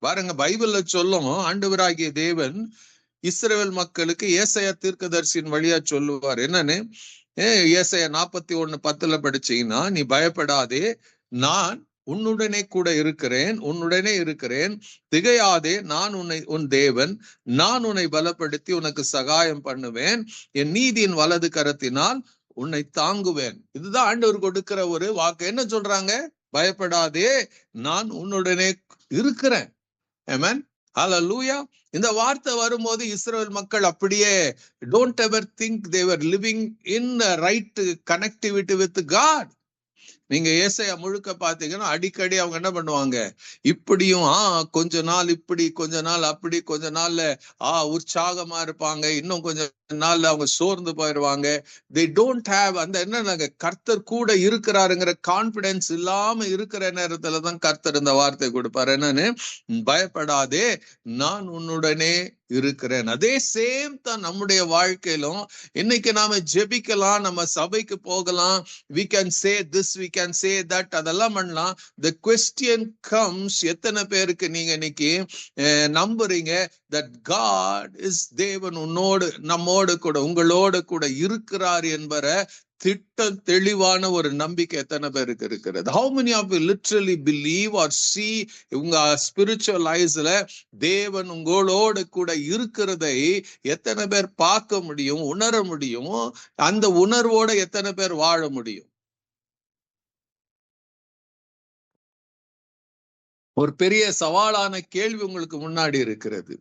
பாருங்க, பைபிள்ல சொல்லும் ஆண்டவராகிய தேவன் இஸ்ரவேல் மக்களுக்கு ஏசாயா தீர்க்கதரிசியின் வழியா சொல்லுவார். என்னன்னு, ஏசாயா 41:10 படிச்சீங்கன்னா, நீ பயப்படாதே, நான் உன்னுடனே கூட இருக்கிறேன், உன்னுடனே இருக்கிறேன், திகையாதே, நான் உன் தேவன், நான் உன்னை பலப்படுத்தி உனக்கு சகாயம் பண்ணுவேன், என் நீதியின் வலது கரத்தினால் உன்னை தாங்குவேன். இதுதான் ஆண்டவர் கொடுக்கிற ஒரு வாக்கு. என்ன சொல்றாங்க? பயப்படாதே, நான் உன்னுடனே இருக்கிறேன். ஆமென், ஹல்லேலூயா. இந்த வார்த்தை வரும்போது இஸ்ரவேல் மக்கள் அப்படியே don't ever think they were living in a right connectivity with God. நீங்க ஏசாயா முழுக்க பாத்தீங்கன்னா அடிக்கடி அவங்க என்ன பண்ணுவாங்க, இப்படியும் கொஞ்ச நாள் இப்படி, கொஞ்ச நாள் அப்படி, கொஞ்ச நாள்ல உற்சாகமா இருப்பாங்க, இன்னும் கொஞ்ச நாள்ல அவங்க சோர்ந்து போயிடுவாங்க. they don't have அந்த என்ன, கர்த்தர் கூட இருக்கிறாருங்கிற கான்பிடன்ஸ் இல்லாம இருக்கிற நேரத்துலதான் கர்த்தர் இந்த வார்த்தை கொடுப்பாரு. என்னன்னு, பயப்படாதே, நான் உன்னுடனே இருக்கிறேன். அதே சேம் தான் நம்முடைய வாழ்க்கையிலும். இன்னைக்கு நாம ஜெபிக்கலாம், நம்ம சபைக்கு போகலாம், we can say this, we can say that, அதெல்லாம் பண்ணலாம். the question comes, எத்தனை பேருக்கு நீங்க இன்னைக்கு நம்புறீங்க that God is தேவன் உன்னோடு, நம்மோடு கூட, உங்களோடு கூட இருக்கிறார் என்பற திட்டம் தெளிவான ஒரு நம்பிக்கை எத்தனை பேருக்கு இருக்கிறது? how many of you literally believe or see உங்க ஸ்பிரிச்சுவல் ஐஸ்ல தேவன் உங்களோடு கூட இருக்கிறதை எத்தனை பேர் பார்க்க முடியும், உணர முடியும்? அந்த உணர்வோட எத்தனை பேர் வாழ முடியும்? ஒரு பெரிய சவாலான கேள்வி உங்களுக்கு முன்னாடி இருக்கிறது.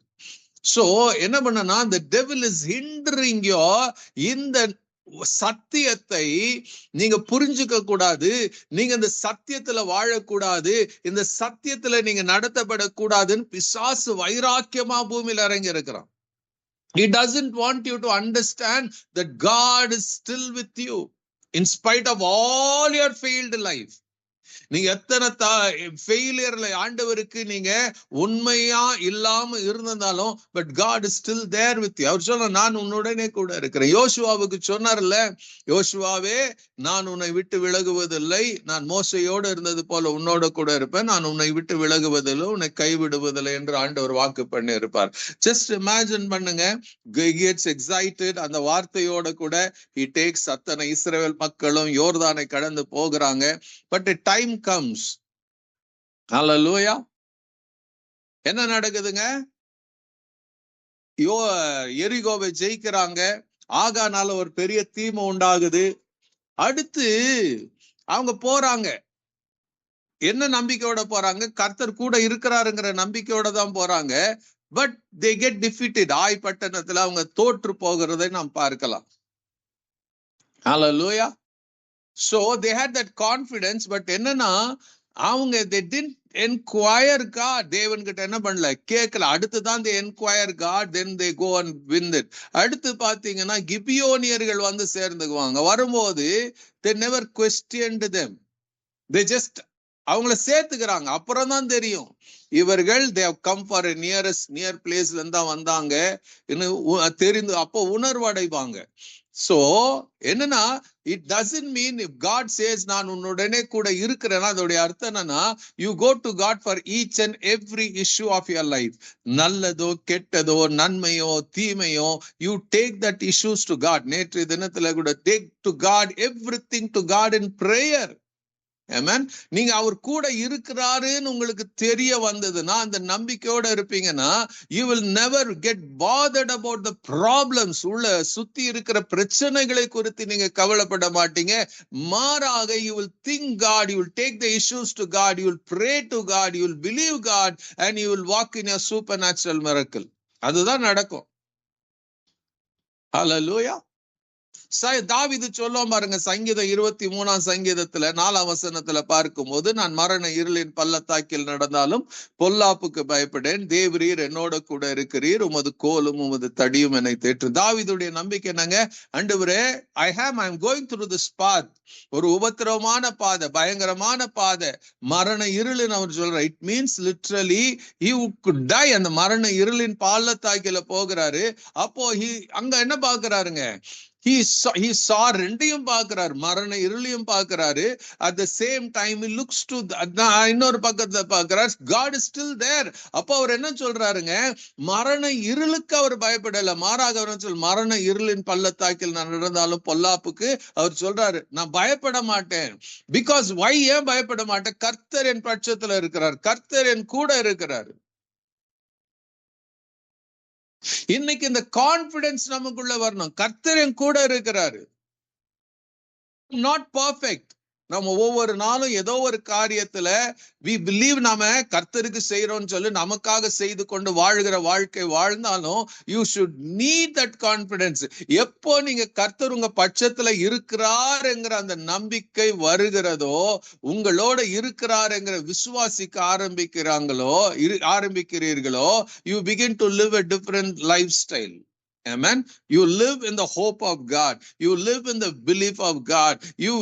சோ என்ன பண்ணனா, the devil is hindering you. இந்த சத்தியத்தை நீங்க புரிஞ்சுக்க கூடாது, நீங்க இந்த சத்தியத்துல வாழக்கூடாது, இந்த சத்தியத்துல நீங்க நடத்தப்படக்கூடாதுன்னு பிசாசு வைராக்கியமா பூமியில இறங்கி இருக்கிறான். He doesn't want you to understand that God is still with you in spite of all your failed life. நீங்க எத்தனை ஃபெயிலியர்ல ஆண்டவருக்கு நீங்க உண்மையா இல்லாம இருந்திருந்தாலும், but God is still there with you. அவர் சொன்ன, நான் உன்னுடனே கூட இருக்கிறேன். யோசுவாவுக்கு சொன்னார்ல, யோசுவாவே, நான் உன்னை விட்டு விலகுவதில்லை, நான் மோசையோடு இருந்தது போல உன்னோட கூட இருப்பேன், நான் உன்னை விட்டு விலகுவதில்லை, உன்னை கைவிடுவதில்லை என்று ஆண்டவர் வாக்கு பண்ணி இருப்பார். ஜஸ்ட் இமேஜின் பண்ணுங்க, கெட்ஸ் எக்ஸைட்டட். அந்த வார்த்தையோட கூட he takes அத்தனை இஸ்ரவேல் மக்களும் யோர்தானை கடந்து போகிறாங்க. But time comes. ஹல்லேலூயா. என்ன நடக்குதுங்க? எரிகோவை ஜெயிக்கிறாங்க. ஆகானால ஒரு பெரிய தீமை உண்டாகுது. அடுத்து அவங்க போறாங்க. என்ன நம்பிக்கையோட போறாங்க? கர்த்தர் கூட இருக்கிறாருங்கிற நம்பிக்கையோட தான் போறாங்க. But they get defeated. ஆய் பட்டணத்துல அவங்க தோற்று போகிறதை நாம் பார்க்கலாம். ஹல்லேலூயா. So they had that confidence, but என்னன்னா அவங்க they didn't inquire God. தேவன் கிட்ட என்ன பண்ணல, கேட்கல. அடுத்துதான் they inquire God, then they go and win it. அடுத்து பாத்தீங்கன்னா கிபியோனியர்கள் வந்து சேர்ந்துக்குவாங்க. வரும்போது they never questioned them. they just அவங்கள சேர்த்துக்கிறாங்க. அப்புறம் தான் தெரியும் இவர்கள் they have come for a near placeல இருந்தா வந்தாங்க தெரிந்து, அப்போ உணர்வு அடைவாங்க. சோ என்னன்னா, it doesn't mean if God says நான் உன்னுடனே கூட இருக்கிறேன்னா அதோடைய அர்த்தம் என்னன்னா, you go to God for each and every issue of your life. நல்லதோ கெட்டதோ நன்மையோ தீமையோ, you take that issues to God. நேற்று தினத்துல கூட take to God everything to God in prayer. Amen. நீங்க அவர் கூட இருக்கிறாருன்னு உங்களுக்கு தெரிய வந்ததுன்னா, அந்த நம்பிக்கையோட இருப்பீங்கன்னா, you will never get bothered about the problems. உள்ள சுத்தி இருக்கிற பிரச்சனைகளை குறித்து நீங்க கவலைப்பட மாட்டீங்க. மாறாக you will think God, you will take the issues to God, you will pray to God, you will believe God, and you will walk in a supernatural miracle. அதுதான் நடக்கும். Hallelujah. தாவீது சொல்லுவோம் பாருங்க, சங்கீதம் 23ஆம் சங்கீதத்துல 4ஆம் வசனத்துல பார்க்கும்போது, நான் மரண இருளின் பள்ளத்தாக்கில் நடந்தாலும் பொல்லாப்புக்கு பயப்படேன், தேவரீர் என்னோட கூட இருக்கிறீர், உமது கோலும் உமது தடியும் என்னை தேற்று. தாவீதுடைய நம்பிக்கை என்னங்க? ஆண்டவரே, ஐ am going through this path. ஒரு உபத்திரவமான பாதை, பயங்கரமான பாதை, மரண இருளுன்னு அவர் சொல்ற. It means literally he could die. அந்த மரண இருளின் பள்ளத்தாக்கில போகிறாரு. அப்போ அங்க என்ன பாக்குறாருங்க? he saw ரெண்டையும் பார்க்கிறார், மரண இருளையும் பார்க்கிறாரு. at the same time he looks to இன்னொரு பக்கத்துல பார்க்கிறார், God is still there. அப்ப அவர் என்ன சொல்றாருங்க, மரண இருளுக்கு அவர் பயப்படல, மாறாக அவர் சொல் மரண இருளின் பள்ளத்தாக்கில் நான் நடந்தாலும் பொல்லாப்புக்கு அவர் சொல்றாரு நான் பயப்பட மாட்டேன். பிகாஸ் why ஏன் பயப்பட மாட்டேன், கர்த்தர் என் பட்சத்துல இருக்கிறார், கர்த்தர் என் கூட இருக்கிறார். இன்னைக்கு இந்த கான்பிடன்ஸ் நமக்குள்ள வரணும், கர்த்தர் என் கூட இருக்கிறாரு. Not perfect. நம்ம ஒவ்வொரு நாளும் ஏதோ ஒரு காரியத்துல we believe நாம கர்த்தருக்கு செய்யறோம்னு சொல்லி நமக்காக செய்து கொண்டு வாழ்கிற வாழ்க்கை வாழ்ந்தாலும் you should need that confidence. எப்போ நீங்க கர்த்தர் உங்க பட்சத்துல இருக்கிறாருங்கிற அந்த நம்பிக்கை வருகிறதோ, உங்களோட இருக்கிறாருங்கிற விசுவாசிக்க ஆரம்பிக்கிறீர்களோ, you begin to live a different lifestyle. Amen. You live in the hope of God. You live in the belief of God. You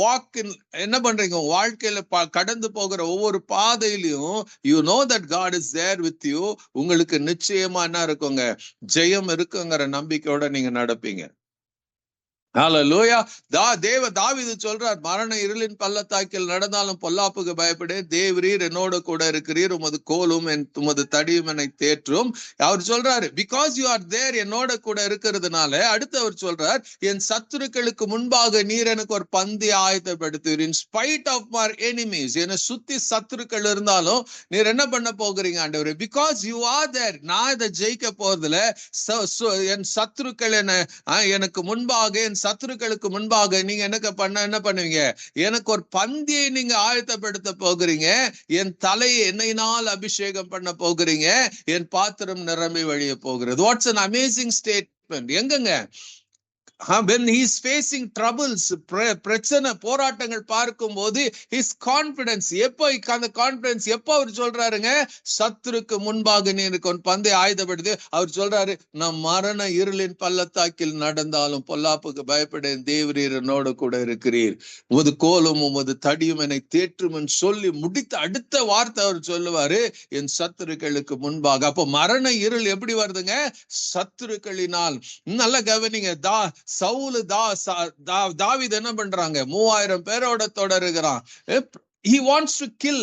walk in என்ன பண்றீங்க, வாழ்க்கையில கடந்து போகிற ஒவ்வொரு பாதையிலையும் you know that God is there with you. உங்களுக்கு நிச்சயமா என்ன இருக்குங்க, ஜெயம் இருக்குங்கிற நம்பிக்கையோட நீங்க நடப்பீங்க. ஹல்லேலூயா. தாவீது சொல்றார், மரண இருளின் பள்ளத்தாக்கில் நடந்தாலும் பொல்லாப்புக்கு பயப்படே, தேவரீர் என்னோட கூட இருக்கிறீர், உமது கோலும் உமது தடியும் என்னை தேற்றும். அவர் சொல்றாரு பிகாஸ் யூ ஆர் தேர், என்னோட கூட இருக்கிறதுனால. அடுத்து அவர் சொல்றார், என் சத்துருக்களுக்கு முன்பாக நீர் எனக்கு ஒரு பந்தி ஆயத்தப்படுத்துவீர். In spite of my enemies, என்னை சுத்தி சத்துருக்கள் இருந்தாலும் நீர் என்ன பண்ண போகிறீங்க ஆண்டவரே, பிகாஸ் யூ ஆர் தேர். நான் இதை ஜெயிக்க போறதுல என் சத்துருக்கள் எனக்கு முன்பாக, என் சத்துருக்களுக்கு முன்பாக நீங்க என்ன பண்ணுவீங்க, எனக்கு ஒரு பந்தியை நீங்க ஆயத்தப்படுத்த போகிறீங்க, என் தலையை எண்ணெயினால் அபிஷேகம் பண்ண போகிறீங்க, என் பாத்திரம் நிரம்பி வழிய போகிறது. What's an amazing statement. எங்கங்க when he is facing troubles, பிரச்சனை போராட்டங்கள் பார்க்கும்போது his confidence எப்போ, அந்த கான்பிடன்ஸ் எப்போ அவர் சொல்றாருங்க, சத்துருக்கு முன்பாக நீ எனக்கு ஒரு பந்தை ஆயுதப்படுது. அவர் சொல்றாரு, நான் மரண இருளின் பள்ளத்தாக்கில் நடந்தாலும் பொல்லாப்புக்கு பயப்படேன், தேவரீர் என்னோட கூட இருக்கிறீர், உமது கோலும் உமது தடியும் என்னை தேற்றும் சொல்லி முடித்த அடுத்த வார்த்தை அவர் சொல்லுவாரு, என் சத்துருக்களுக்கு முன்பாக. அப்போ மரண இருள் எப்படி வருதுங்க, சத்துருக்களினால். நல்ல கவனிங்க, சவுல் தாவீது என்ன பண்றாங்க, 3000 பேரோட தொடருகிறான். he wants to kill.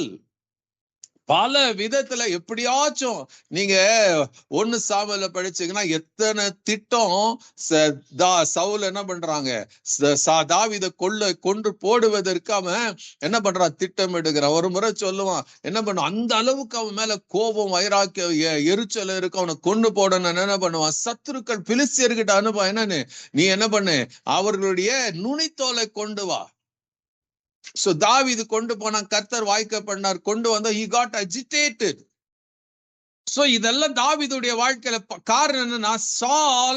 பல விதத்துல எப்படியாச்சும் நீங்க 1 சாமுவேல படிச்சீங்கன்னா எத்தனை திட்டம் சவுல் என்ன பண்றாங்க, தாவீதை கொன்று போடுவதற்கு அவன் என்ன பண்றான், திட்டமிடுகிறான். ஒரு முறை சொல்லுவான், என்ன பண்ணுவான், அந்த அளவுக்கு அவன் மேல கோபம் வைராக்கியம் எரிச்சல் இருக்கு, அவனை கொண்டு போடணும். என்ன பண்ணுவான், சத்துருக்கள் பிலிஸ்தியர்கிட்ட அனுபவம் என்னன்னு, நீ என்ன பண்ணு, அவர்களுடைய நுனித்தோலை கொண்டு வா. So தாவீது கொண்டு போனா, கர்த்தர் வாய்க்க பண்ணார், கொண்டு வந்தா he got agitated. So இதெல்லாம் தாவீதுடைய வாழ்க்கையில காரணம் என்னன்னா, Saul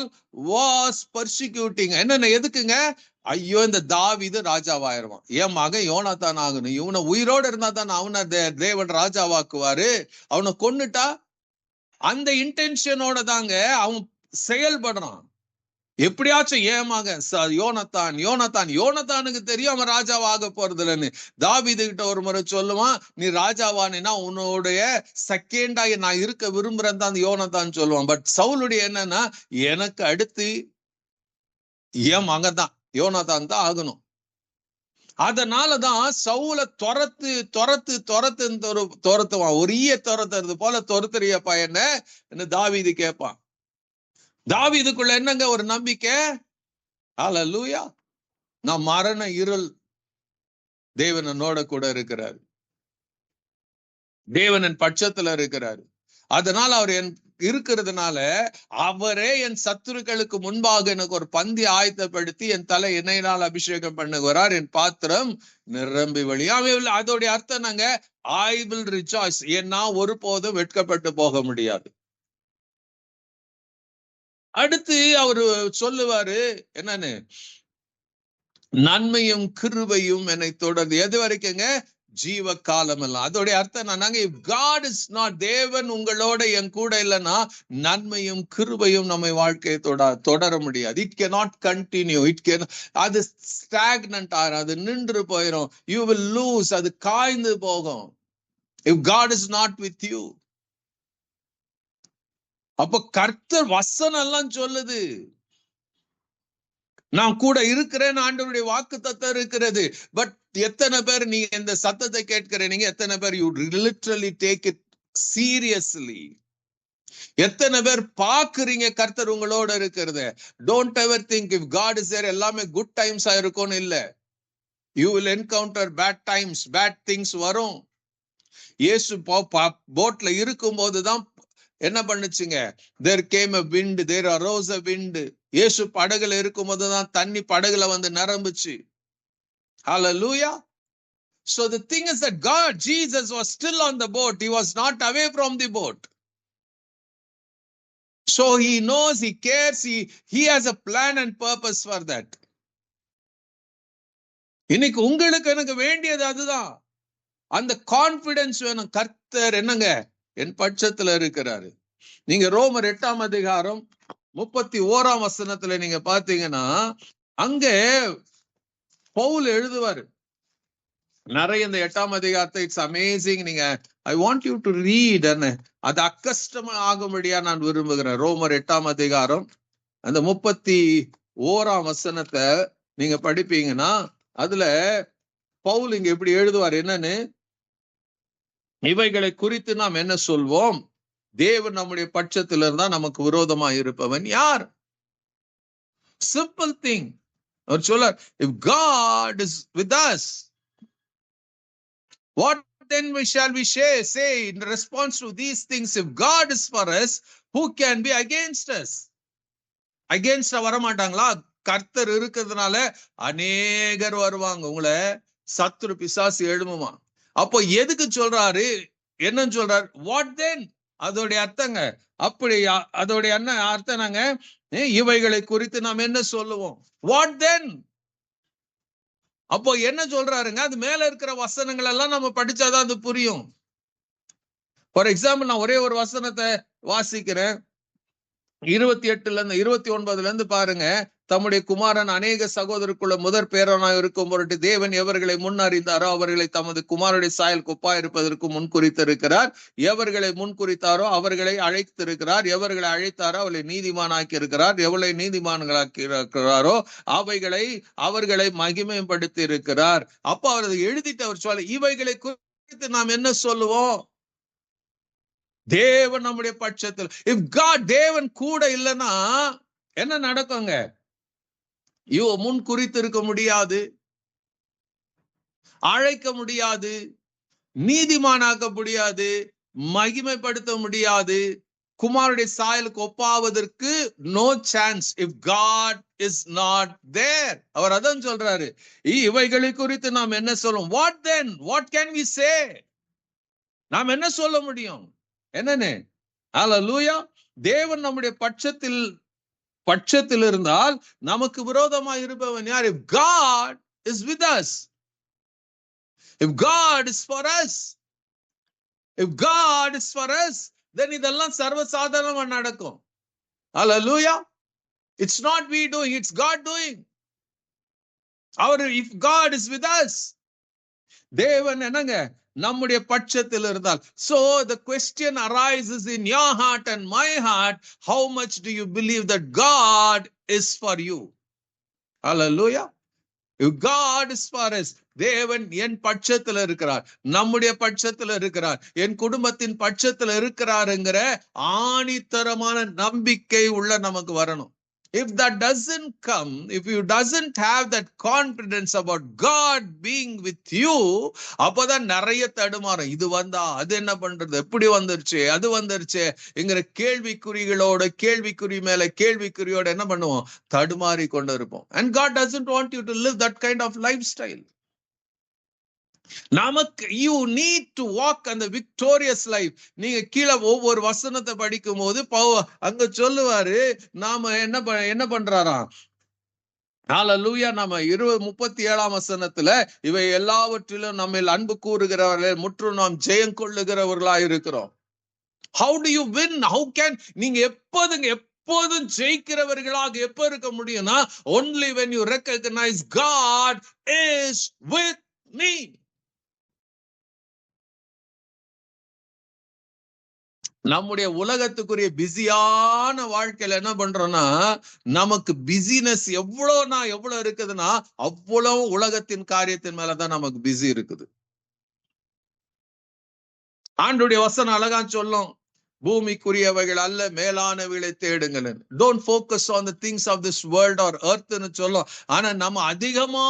was persecuting. என்னென்ன எதுக்குங்க, ஐயோ இந்த தாவீது ராஜாவாயிருவான், என் மகன் யோனாத்தான் ஆகணும், இவனை உயிரோட இருந்தா தான் அவனை தேவன் ராஜாவாக்குவாரு, அவனை கொன்னுட்டா. அந்த இன்டென்ஷனோட தாங்க அவன் செயல்படுறான். எப்படியாச்சும் ஏமாக யோனத்தானுக்கு தெரியும் அவன் ராஜாவாக போறது இல்லைன்னு. தாவீது கிட்ட ஒரு முறை சொல்லுவான், நீ ராஜாவானா உன்னுடைய செகண்டாக நான் இருக்க விரும்புறேன் தான் யோனத்தான் சொல்லுவான். பட் சவுலுடைய என்னன்னா, எனக்கு அடுத்து என் மகன் தான் யோனத்தான் தான் ஆகணும். அதனாலதான் சவுல துரத்துவான், ஒரு ஈய துரத்துறது போல துரத்துறிய பையனை தாவீது கேட்பான். தாவீதுக்குள்ள என்னங்க ஒரு நம்பிக்கை, ஹல்லேலூயா, நான் மரண இருள், தேவன் என்னோட கூட இருக்கிறார், தேவன் பட்சத்துல இருக்கிறார். அதனால அவர் இருக்கிறதுனால அவரே என் சத்துருக்களுக்கு முன்பாக எனக்கு ஒரு பந்தி ஆயத்தப்படுத்தி என் தலை எண்ணெயினால் அபிஷேகம் பண்ணுகிறார், என் பாத்திரம் நிரம்பி வழியா. அதோடைய அர்த்தம் நாங்க I will rejoice. ஏன்னா ஒருபோதும் வெட்கப்பட்டு போக முடியாது. அடுத்து அவரு சொல்லுவாரு என்னன்னு, நன்மையும் கிருபையும் என்னை தொடர்ந்து எது வரைக்குங்க, ஜீவ காலம் எல்லாம். அதோடைய அர்த்தம் நாங்க God is not, தேவன் உங்களோட என் கூட இல்லைன்னா நன்மையும் கிருபையும் நம்ம வாழ்க்கையை தொடர முடியாது. It cannot continue. அது stagnant ஆகும், அது நின்று போயிடும். You will lose, அது காய்ந்து போகும் if God is not with you. அப்ப கர்த்தர் வசனம் எல்லாம் சொல்லுது, நான் கூட இருக்கிறேன்னு ஆண்டவருடைய வாக்குத்தத்தம் இருக்கிறது. பட் எத்தனை பேர் நீங்க இந்த சத்தத்தை கேட்கிறீங்க? எத்தனை பேர் you literally take it seriously? எத்தனை பேர் பாக்குறீங்க கர்த்தர் உங்களோட இருக்கிறது? Don't ever think if God is there எல்லாமே குட் டைம்ஸா இருக்கும்னு இல்ல. You will encounter bad times, bad things வரும். இயேசு போட்ல இருக்கும் போதுதான் என்ன பண்ணுச்சுங்க? there came a wind, there arose a wind. இயேசு படகுல இருக்கும் போதுதான் தண்ணி படகுல வந்து நிரம்புச்சு. Hallelujah. So the thing is that Jesus was still on the boat. He was not away from the boat. So he knows, he cares, he has a plan and purpose for that. இன்னைக்கு உங்களுக்கு எனக்கு வேண்டியது அதுதான். அந்த confidence வேணும். கர்த்தர் என்னங்க என் பட்சத்துல இருக்கிறாரு. நீங்க ரோமர் 8ஆம் அதிகாரம் 31ஆம் வசனத்துல நீங்க பாத்தீங்கன்னா அங்க பவுல் எழுதுவாரு நிறைய. இந்த 8ஆம் அதிகாரத்தை இட்ஸ் அமேசிங். நீங்க I want you to read. அது அக்கஷ்டமா ஆகும்படியா நான் விரும்புகிறேன். ரோமர் 8ஆம் அதிகாரம் அந்த 31ஆம் வசனத்தை நீங்க படிப்பீங்கன்னா அதுல பவுல் இங்க எப்படி எழுதுவார் என்னன்னு, இவைகளை குறித்து நாம் என்ன சொல்வோம்? தேவன் நம்முடைய பட்சத்தில் இருந்தா நமக்கு விரோதமா இருப்பவன் யார்? Simple thing. அவர் சொல்றார், if God is with us, what then shall we say in response to these things? If God is for us, who can be against us? against வரமாட்டாங்களா? கர்த்தர் இருக்கிறதுனால அநேகர் வருவாங்க. உங்களை சத்துரு பிசாசு எழுமுமா. அப்போ எதுக்கு சொல்றாரு? என்னன்னு சொல்றாரு? வாட் தென்? அதோடைய அர்த்தங்க அப்படி. அதோடைய அர்த்தம் நாங்க இவைகளை குறித்து நாம் என்ன சொல்லுவோம்? வாட் தென்? அப்போ என்ன சொல்றாருங்க? அது மேல இருக்கிற வசனங்கள் எல்லாம் நம்ம படிச்சாதான் அது புரியும். ஃபார் எக்ஸாம்பிள் நான் ஒரே ஒரு வசனத்தை வாசிக்கிறேன். 28ல இருந்து 29ல இருந்து பாருங்க. தம்முடைய குமாரன் அநேக சகோதரருக்குள்ள முதற் பேரனாய் இருக்கும் பொருட்டு தேவன் எவர்களை முன் அறிந்தாரோ அவர்களை தமது குமாரனுடைய சாயல் ஒப்பாயிருப்பதற்கு முன்குறித்திருக்கிறார். எவர்களை முன்குறித்தாரோ அவர்களை அழைத்திருக்கிறார். எவர்களை அழைத்தாரோ அவர்களை நீதிமானாக்கி இருக்கிறார். எவர்களை நீதிமான்களாக்கி இருக்கிறாரோ அவர்களை மகிமைப்படுத்தி இருக்கிறார். அப்போ அவர் எழுதிட்டு அவர் சொல்ல, இவைகளை குறித்து நாம் என்ன சொல்லுவோம்? தேவன் நம்முடைய பட்சத்தில். இஃப் காட், தேவன் கூட இல்லைன்னா என்ன நடக்குங்க? முன் குறித்திருக்க முடியாது, அழைக்க முடியாது, நீதிமானாக்க முடியாது, மகிமைப்படுத்த முடியாது, குமாரனுடைய சாயலுக்கு ஒப்பாவதற்கு no chance if God is not there. அவர் அதான் சொல்றாரு, இவைகளை குறித்து நாம் என்ன சொல்லும்? What then? What can we say? நாம் என்ன சொல்ல முடியும்? என்னன்னு? ஹல்லேலூயா. தேவன் நம்முடைய பட்சத்தில் இருந்தால் நமக்கு விரோதமாக இருப்பவன் யார்? If God is with us, if God is for us, if God is for us, then இதெல்லாம் சர்வசாதாரணமா நடக்கும். ஹல்லேலூயா. It's not we doing, it's God doing. if God is with us, தேவன் என்னங்க நம்முடைய பட்சத்தில் இருந்தால். So the question arises in your heart and my heart, how much do you believe that God is for you? Hallelujah. If God is for us, தேவன் என் பட்சத்தில் இருக்கிறார், நம்முடைய பட்சத்தில் இருக்கிறார், என் குடும்பத்தின் பட்சத்தில் இருக்கிறாருங்கிற ஆணித்தரமான நம்பிக்கை உள்ள நமக்கு வரணும். If that doesn't come, if you doesn't have that confidence about God being with you, அப்பதான் நிறைய தடுமாறும். இது வந்தா அது என்ன பண்றது, எப்படி வந்துருச்சு, அது வந்துருச்சு என்கிற கேள்விக்குறி மேல கேள்விக்குறியோட என்ன பண்ணுவோம்? தடுமாறி கொண்டு இருப்போம். And God doesn't want you to live that kind of lifestyle. நமக்கு you need to walk on the victorious life. நீங்க கீழே ஒவ்வொரு வசனத்தை படிக்கும் போது அங்க சொல்லுவாரு, நாம என்ன பண்றாராம்? ஹல்லேலூயா. நம்ம 37ஆம் வசனத்துல இவை எல்லாவற்றிலும் நம்மில் அன்பு கூறுகிறவர்கள் முற்றும் நாம் ஜெயம் கொள்ளுகிறவர்களாய் இருக்கிறோம். How do you win? How can நீங்க எப்போதும் ஜெயிக்கிறவர்களாக எப்ப இருக்க முடியும்னா, only when you recognize God is with me. நம்முடைய உலகத்துக்குரிய பிஸியான வாழ்க்கையில என்ன பண்றோம்னா, நமக்கு பிஸினஸ் எவ்வளவு இருக்குதுன்னா அவ்வளவு உலகத்தின் காரியத்தின் மேலதான் நமக்கு பிஸி இருக்குது. ஆண்டுடைய வசனம் அழகா சொல்லும், பூமிக்குரியவைகள் அல்ல மேலானவைகளை தேடுங்கள். Don't focus on the things of this world or எர்த்னு சொல்லும். ஆனா நம்ம அதிகமா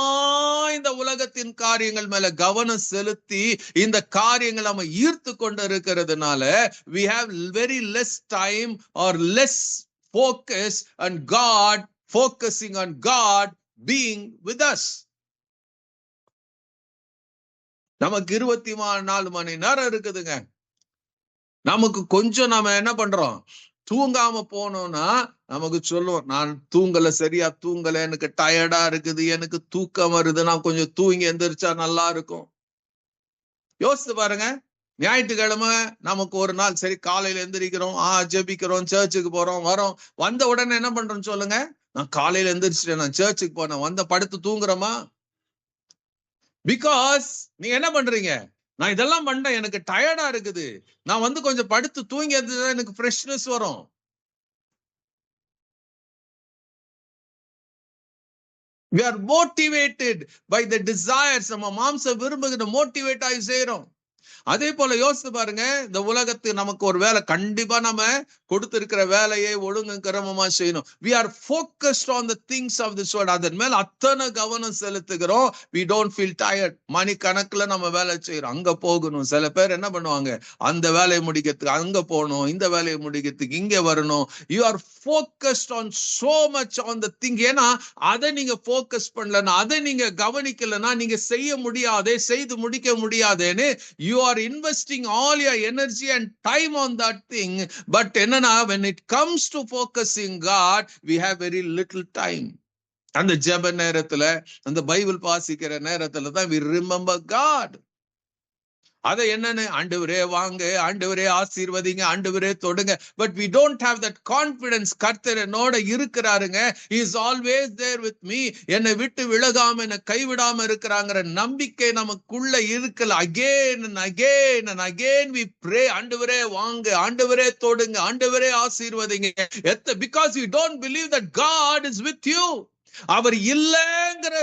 இந்த உலகத்தின் காரியங்கள் மேல கவனம் செலுத்தி இந்த காரியங்கள் நம்ம ஈர்த்து கொண்டு இருக்கிறதுனால we have very less time or less focus on God, focusing on God being with us. நமக்கு 24 மணி நேரம் இருக்குதுங்க. நமக்கு கொஞ்சம் நாம என்ன பண்றோம், தூங்காம போனோம்னா நமக்கு சொல்லுவோம், நான் தூங்கல, சரியா தூங்கல, எனக்கு டயர்டா இருக்குது, எனக்கு தூக்கம் வருது, நான் கொஞ்சம் தூங்கி எந்திரிச்சா நல்லா இருக்கும். யோசித்து பாருங்க, ஞாயிற்றுக்கிழமை நமக்கு ஒரு நாள் சரி காலையில எந்திரிக்கிறோம், ஜெபிக்கிறோம், சர்ச்சுக்கு போறோம், வரோம், வந்த உடனே என்ன பண்றோம் சொல்லுங்க, நான் காலையில எந்திரிச்சிட்டேன், நான் சர்ச்சுக்கு போனேன், வந்த படுத்து தூங்குறோமா? பிகாஸ் நீங்க என்ன பண்றீங்க, நான் இதெல்லாம் பண்ணேன், எனக்கு டயர்டா இருக்குது, நான் வந்து கொஞ்சம் படுத்து தூங்கி எனக்கு ஃப்ரெஷ்னஸ் வரும். We are motivated by the desires. நம்ம மாம்ச விரும்புகிற மோட்டிவேட் ஆகி செய்யறோம். அதே போல யோசித்து பாருங்க, இந்த உலகத்து நமக்கு ஒரு வேலை கண்டிப்பா நம்ம கொடுத்திருக்கிற வேலையை ஒழுங்கு கிரமமா செய்யணும். we are focused on the things of this world. அதன் மேல அத்தனை கவனம் செலுத்துகிறோம். we don't feel tired. மணி கணக்குல நம்ம வேலை செய்யறோம், அங்க போகணும். சில பேர் என்ன பண்ணுவாங்க, அந்த வேலையை முடிக்கிறதுக்கு அங்க போகணும், இந்த வேலையை முடிக்கிறதுக்கு இங்க வரணும். you are focused on so much on the thing. ஏன்னா அதை நீங்க போக்கஸ் பண்ணலன்னா, அதை நீங்க கவனிக்கலன்னா நீங்க செய்ய முடியாதே, செய்து முடிக்க முடியாதேன்னு you are investing all your energy and time on that thing. But when it comes to focusing God, we have very little time. அந்த ஜெப நேரத்துல, அந்த பைபிள் வாசிக்கிற நேரத்துல தான் we remember God. அதை என்னன்னு, ஆண்டவரே வாங்க, ஆண்டவரே ஆசீர்வதிங்க, ஆண்டவரே தொடுங்க. But we don't have that confidence. கர்த்தர் என்னோட இருக்கிறாருங்க, he is always there with me, என்னை விட்டு விலகாம என்னை கைவிடாம இருக்கிறாங்கிற நம்பிக்கை நமக்குள்ள இருக்கல. again and again and again we pray, ஆண்டவரே வாங்க, ஆண்டவரே தொடுங்க, ஆண்டவரே ஆசீர்வதிங்க. because we don't believe that God is with you. அவர் இல்லைங்கிற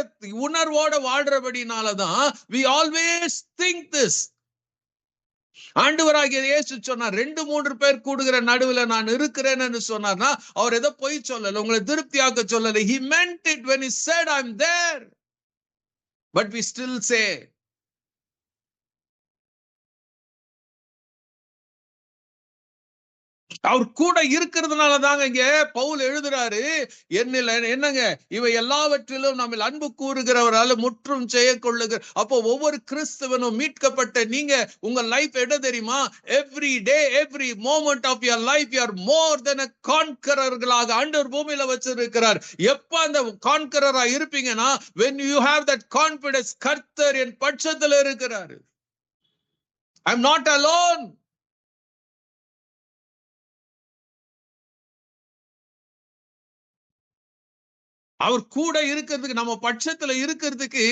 உணர்வோட வாழ்றபடினாலதான் we always think this. ஆண்டவராகிய இயேசு சொன்னார், 2-3 பேர் கூடுகிற நடுவுல நான் இருக்கிறேன்னு சொன்னார்னா அவர் ஏதோ பொய் சொல்லல, உங்களை திருப்தியாக்க சொல்லல. he meant it when he said I'm there. but we still say, அவர் கூட இருக்கிறதுனால தாங்க இங்க பவுல் எழுதுறாரு, என்னங்க இவை எல்லாவற்றிலும் நம்ம அன்பு கூறுகிறவரால் முற்றும் செய்ய கொள்ளுகிற. அப்போ ஒவ்வொரு கிறிஸ்தவனும் மீட்கப்பட்ட நீங்க உங்க லைஃப் என்ன தெரியுமா, every day every moment of your life you are more than a கான்கரர்களாக ஆண்டவர் பூமியில வச்சிருக்கிறார். எப்ப அந்த கான்கரரா இருப்பீங்கன்னா when you have that confidence, கர்த்தர் என் பட்சத்தில் இருக்கிறார், I'm not alone. அவர் கூட இருக்கிறதுக்கு, நம்ம பட்சத்துல இருக்கிறதுக்கு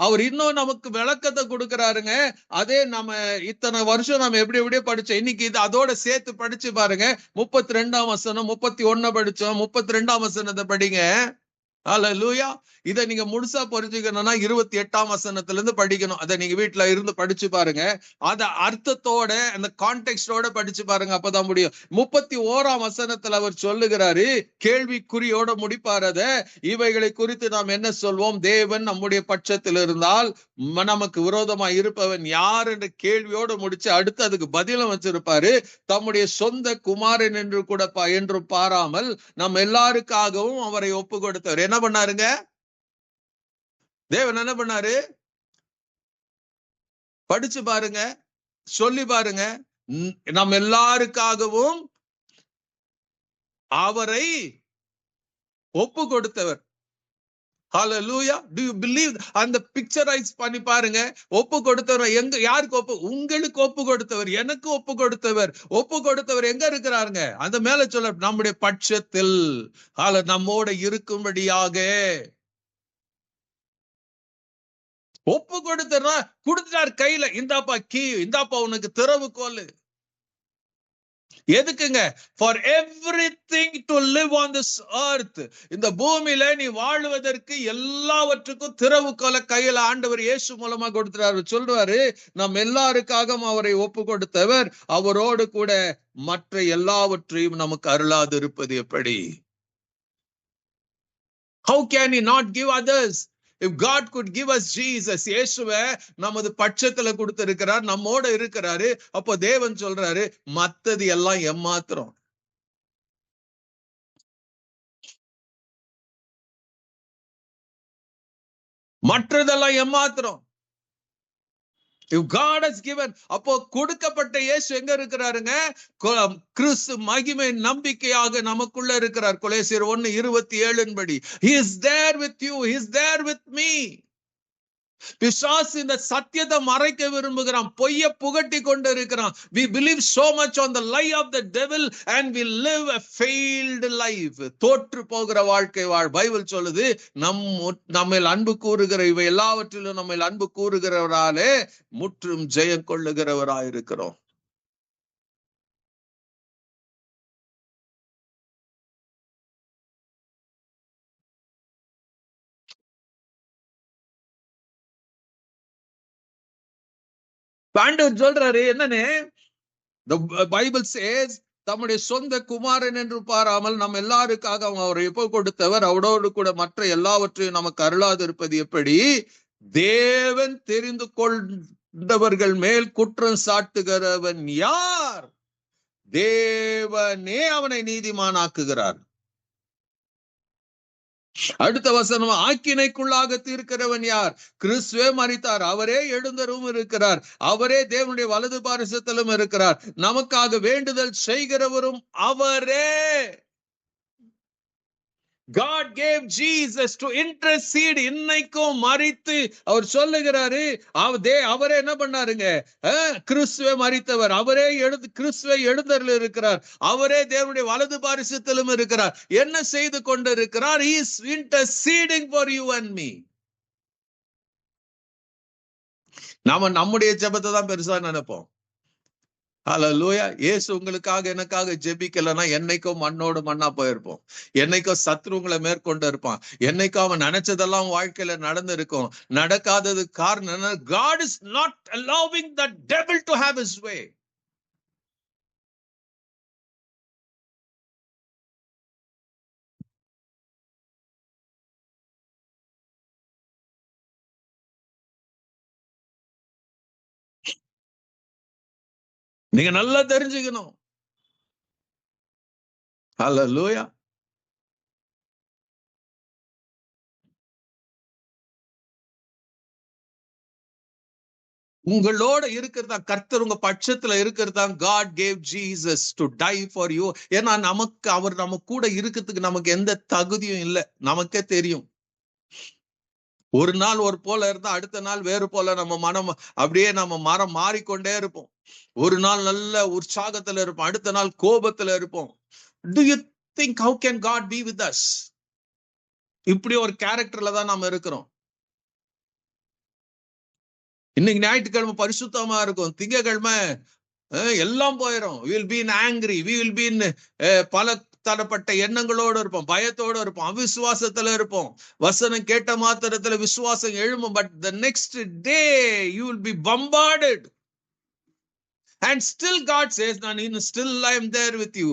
அவர் இன்னும் நமக்கு விளக்கத்தை கொடுக்கிறாருங்க. அதே நம்ம இத்தனை வருஷம் நம்ம எப்படியோ படிச்சோம், இன்னைக்கு இது அதோட சேர்த்து படிச்சு பாருங்க. 32ஆம் வசனம் 31 படிச்சோம், 32ஆம் வசனத்தை படிங்க. அல்லேலூயா. இதை நீங்க முழுசா புரிஞ்சுக்கணும்னா 28ஆம் வசனத்துல இருந்து படிக்கணும். அதை நீங்க வீட்டுல இருந்து படிச்சு பாருங்க, அத அர்த்தத்தோட அந்த கான்டெக்ஸ்டோட படிச்சு பாருங்க, அப்பதான் முடியும். 31ஆம் வசனத்துல அவர் சொல்லுகிறாரு, கேள்விக்குறியோட முடிப்பார். அத இவைகளை குறித்து நாம் என்ன சொல்வோம், தேவன் நம்முடைய பட்சத்தில் இருந்தால் நமக்கு விரோதமா இருப்பவன் யார் என்ற கேள்வியோட முடிச்சு அடுத்து அதுக்கு பதிலும் வச்சிருப்பாரு. தம்முடைய சொந்த குமாரன் என்று கூட என்று பாராமல் நம்ம எல்லாருக்காகவும் அவரை ஒப்பு கொடுத்தவர். என்ன பண்ணாருங்க தேவன், என்ன பண்ணாரு படிச்சு பாருங்க, சொல்லி பாருங்க. நம்ம எல்லாருக்காகவும் அவரை ஒப்பு கொடுத்தவர். Hallelujah. Do you believe? அந்த பிக்சரைஸ் பண்ணி பாருங்க. ஒப்பு கொடுத்தவர் எங்க, யாருக்கு ஒப்பு, உங்களுக்கு ஒப்பு கொடுத்தவர், எனக்கு ஒப்பு கொடுத்தவர். ஒப்பு கொடுத்தவர் எங்க இருக்கிறாருங்க, அந்த மேல சொல்ல நம்முடைய பட்சத்தில் நம்மோட இருக்கும்படியாக ஒப்பு கொடுத்தா கொடுத்துட்டார் கையில, இந்தாப்பா கீ, இந்தாப்பா உனக்கு திறவுகோல். எதுக்குங்க? For everything to live on this earth. இந்த பூமியில நீ வாழ்வதற்கு எல்லாவற்றுக்கும் திறவுகோலை கையில ஆண்டவர் இயேசு மூலமா கொடுத்துறாரு. சொல்றாரு, நம் எல்லாருக்காகவும் அவரை ஒப்பு கொடுத்தவர் அவரோடு கூட மற்ற எல்லாவற்றையும் நமக்கு அருளாது இருப்பது எப்படி? How can he not give others? If God could give us Jesus, இயேசுவை நமது பட்சத்துல கொடுத்திருக்கிறார், நம்மோட இருக்கிறாரு. அப்போ தேவன் சொல்றாரு, மத்தது எல்லாம் எம்மாத்திரம். மற்றதெல்லாம் எம்மாத்திரம். If God has given, அப்போ கொடுக்கப்பட்ட இயேசு எங்க இருக்கிறாருங்க? கிறிஸ்து மகிமை நம்பிக்கையாக நமக்குள்ள இருக்கிறார். கொலோசியர் 1:27 படி, he is there with you, he is there with me. பிசாசு இந்த சத்தியத்தை மறைக்க விரும்புகிறான், பொய்ய புகட்டி கொண்டு இருக்கிறான். We believe so much on the lie of the devil and we live a failed life. தோற்று போகிற வாழ்க்கை பைபிள் சொல்லுது, நம்மில் அன்பு கூறுகிற இவை எல்லாவற்றிலும் நம்மில் அன்பு கூறுகிறவராலே முற்றும் ஜெயம் கொள்ளுகிறவராயிருக்கிறோம். ஆண்டவர் சொல்றாரு என்னன்னு, the Bible says, தம்முடைய சொந்த குமாரன் என்று பாராமல் நம்ம எல்லாருக்காக அவரை எப்போ கொடுத்தவர் அவரோடு கூட மற்ற எல்லாவற்றையும் நமக்கு அருளாது இருப்பது எப்படி? தேவன் தெரிந்து கொண்டவர்கள் மேல் குற்றம் சாட்டுகிறவன் யார்? தேவனே அவனை நீதிமானாக்குகிறார். அடுத்த வசனம், ஆக்கினைக்குள்ளாக தீர்க்கிறவன் யார்? கிறிஸ்துவே மரித்தார், அவரே எழுந்தரும் இருக்கிறார், அவரே தேவனுடைய வலது பாரிசத்திலும் இருக்கிறார், நமக்காக வேண்டுதல் செய்கிறவரும் அவரே. God gave Jesus to intercede. இன்னைக்கும் மரித்து அவர் சொல்லுகிறாரு, அவரே என்ன பண்ணாருங்க? கிறிஸ்துவே மரித்தவர், அவரே கிறிஸ்துவே எழுந்தருள் இருக்கிறார், அவரே தேவனுடைய வலது பாரிசத்திலும் இருக்கிறார். என்ன செய்து கொண்டிருக்கிறார்? He is interceding for you and me. நாம நம்முடைய ஜெபத்தை தான் பெருசா நினைப்போம். ஹல்லேலூயா. இயேசு உங்களுக்காக எனக்காக ஜெபிக்கலன்னா என்னைக்கும் மண்ணோடு மண்ணா போயிருப்போம். என்னைக்கும் சத்ரு உங்களை மேற்கொண்டு இருப்பான். என்னைக்கும் அவன் நினைச்சதெல்லாம் வாழ்க்கையில நடந்து இருக்கும். நடக்காதது காரணம், God is not allowing the devil to have his way. நீங்க நல்லா தெரிஞ்சுக்கணும். ஹல்லேலூயா. உங்களோட இருக்கிறதா, கர்த்தர் உங்க பட்சத்துல இருக்கிறதா. God gave Jesus to die for you. ஏன்னா அவர் நம்ம கூட இருக்கிறதுக்கு நமக்கு எந்த தகுதியும் இல்லை, நமக்கே தெரியும். ஒரு நாள் ஒரு போல இருந்தா அடுத்த நாள் வேறு போல நம்ம மனம் அப்படியே நம்ம மரம் மாறிக்கொண்டே இருப்போம். ஒரு நாள் நல்ல உற்சாகத்துல இருப்போம், அடுத்த நாள் கோபத்துல இருப்போம். Do you think how can God be with us? இப்படி ஒரு கேரக்டர்ல தான் நாம இருக்கிறோம். இன்னைக்கு ஞாயிற்றுக்கிழமை பரிசுத்தமா இருக்கும், திங்கக்கிழமை எல்லாம் போயிடும். we will be in angry, we will be in பல தரப்பட்ட எண்ணங்களோடு இருப்போம், பயத்தோடு இருப்போம், அவிசுவாசத்துல இருப்போம். வசனம் கேட்ட மாத்திரத்துல விசுவாசம் எழும்பும். But the next day you will be bombarded. And still God says, still I am there with you.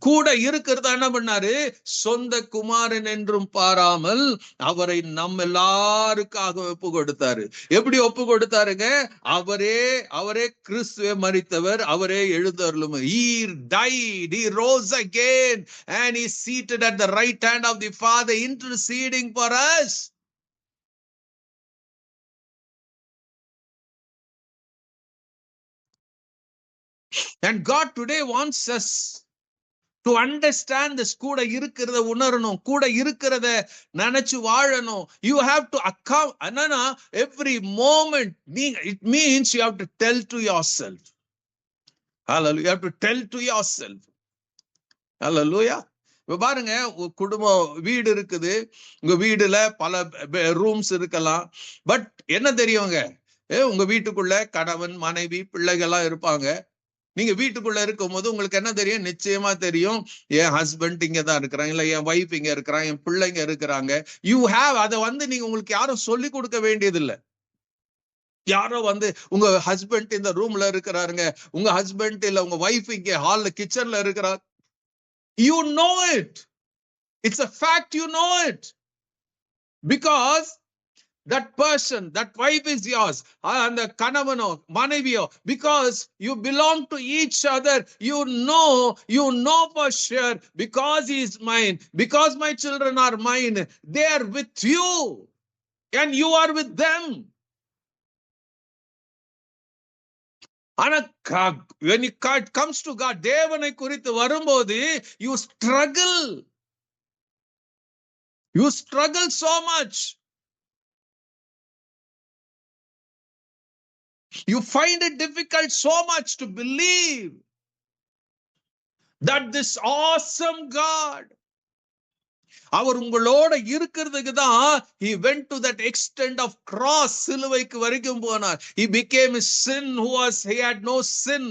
கூட இருக்கிறதா என்ன பண்ணாரு? சொந்த குமாரன் என்றும் பாராமல் அவரை நம்ம எல்லாருக்காக ஒப்பு கொடுத்தாரு. எப்படி ஒப்பு கொடுத்தாருங்க? அவரே கிறிஸ்துவே மரித்தவர், அவரே எழுந்தருளும். He died, he rose again and he seated at the right hand of the Father interceding for us. And God today wants us to understand this. கூட இருக்கிறத உணரணும், கூட இருக்கிறத நினைச்சு வாழணும். You have to account. என்னன்னா every moment, it means you have to tell to yourself. Hallelujah. You have to tell to yourself. Hallelujah. இப்ப பாருங்க, குடும்பம் வீடு இருக்குது, உங்க வீடுல பல ரூம்ஸ் இருக்கலாம். பட் என்ன தெரியுங்க, உங்க வீட்டுக்குள்ள கணவன் மனைவி பிள்ளைகள்லாம் இருப்பாங்க. நீங்க வீட்டுக்குள்ள இருக்கும் போது உங்களுக்கு என்ன தெரியும்? நிச்சயமா தெரியும், என் ஹஸ்பண்ட் இங்கதான் இருக்கிறாங்க, இல்ல என் ஒய்ஃப் இங்க இருக்கிறாங்க, என் பிள்ளைங்க இருக்கிறாங்க. யூ ஹேவ், அதை நீங்க உங்களுக்கு யாரும் சொல்லி கொடுக்க வேண்டியது இல்ல. யாரோ உங்க ஹஸ்பண்ட் இந்த ரூம்ல இருக்கிறாருங்க, உங்க ஹஸ்பண்ட் இல்ல உங்க ஒய்ஃப் இங்க ஹால்ல கிச்சன்ல இருக்கிறார். You know it. It's a fact, you know it, because that person, that wife is yours, and the kanavano manaviyo, because you belong to each other. You know for sure, because he is mine, because my children are mine, they are with you and you are with them. ஆனா when it comes to God, தேவனை குறித்து வரும்போது you struggle so much. You find it difficult so much to believe that this awesome God, அவர் உங்களோட இருக்கிறதுக்கு தான் he went to that extent of cross, சிலுவைக்கு வரைக்கும் போனார். He became a sin he had no sin.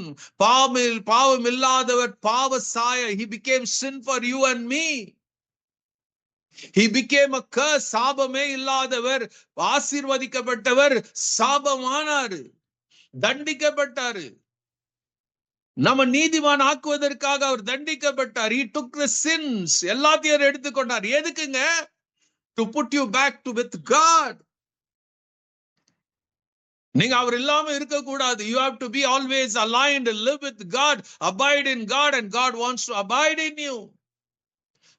பாவம் இல்லாதவர், பாவ சாய. He became sin for you and me. He became a curse, சாபமே இல்லாதவர், ஆசீர்வதிக்கப்பட்டவர் சாபமானாரு, தண்டிக்கப்பட்டாரு. நம்ம நீதிமான் ஆக்குவதற்காக அவர் தண்டிக்கப்பட்டார். He took the sins, எல்லாத்தையும் எடுத்துக்கொண்டார். எதுக்குங்க? To put you back to with God. நீங்க அவர் இல்லாம இருக்க கூடாது. You have to be always aligned and live with God, abide in God, and God wants to abide in you.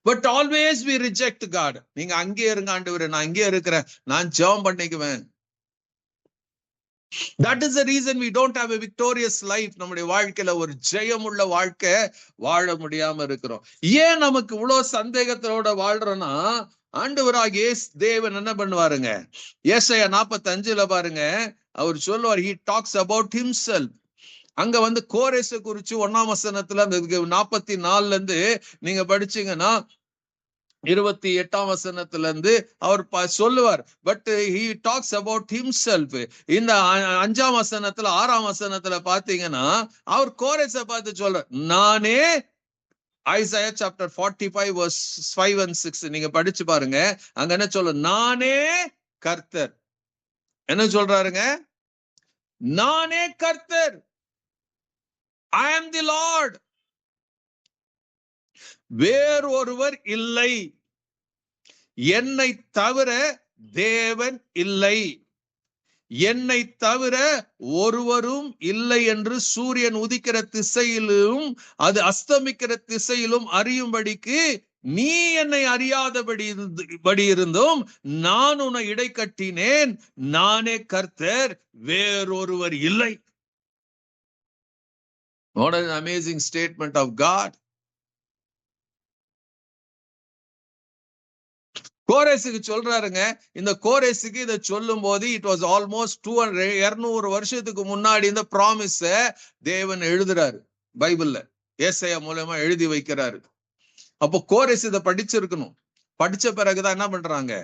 But always we reject God. நீங்க அங்கே இருங்க ஆண்டவரே, நான் இங்கே இருக்கிறேன், நான் ஜெபம் பண்ணிக்குவேன். That is the reason we don't have a victorious life. நம்முடைய வாழ்க்கையில ஒரு ஜெயமுள்ள வாழ்க்கை வாழ முடியாம இருக்கிறோம். ஏன் நமக்கு இவ்வளவு சந்தேகத்தோட வாழ்றோம்னா, ஆண்டவராகிய தேவன் என்ன பண்ணுவாருங்க? ஏசாயா 45 பாருங்க, அவர் சொல்லுவார், he talks about himself. அங்க கோரேச குறிச்சு 1ஆம் வசனத்துல அந்த 44ல இருந்து நீங்க படிச்சீங்கன்னா 28ஆம் வசனத்துல இருந்து அவர் சொல்லுவார். But he talks about himself. இந்த 5ஆம் வசனத்துல 6ஆம் வசனத்துல பாத்தீங்கன்னா அவர் கோரேச பார்த்து சொல்ற, நானே, ஐசாயா சாப்டர் 45 verse 5 and 6 நீங்க படிச்சு பாருங்க. அங்க என்ன சொல்ல? நானே கர்த்தர். என்ன சொல்றாருங்க? நானே கர்த்தர். I am the Lord. வேறொருவர் இல்லை, என்னை தவிர தேவன் இல்லை, என்னை தவிர ஒருவரும் இல்லை என்று சூரியன் உதிக்கிற திசையிலும் அது அஸ்தமிக்கிற திசையிலும் அறியும்படிக்கு நீ என்னை அறியாதபடி இருந்தும் நான் உன்னை இடை கட்டினேன். நானே கர்த்தர், வேறொருவர் இல்லை. What an amazing statement of God. கோரேசுக்கு சொல்றாருங்க. இந்த கோரேசுக்கு இதை சொல்லும் போது இட் வாஸ் ஆல்மோஸ்ட் 200 வருஷத்துக்கு முன்னாடி இந்த ப்ராமிஸ தேவன் எழுதுறாரு பைபிள்ல, ஏசாயா மூலமா எழுதி வைக்கிறாரு. அப்போ கோரேஸ் இதை படிச்சிருக்கணும். படிச்ச பிறகுதான் என்ன பண்றாங்க?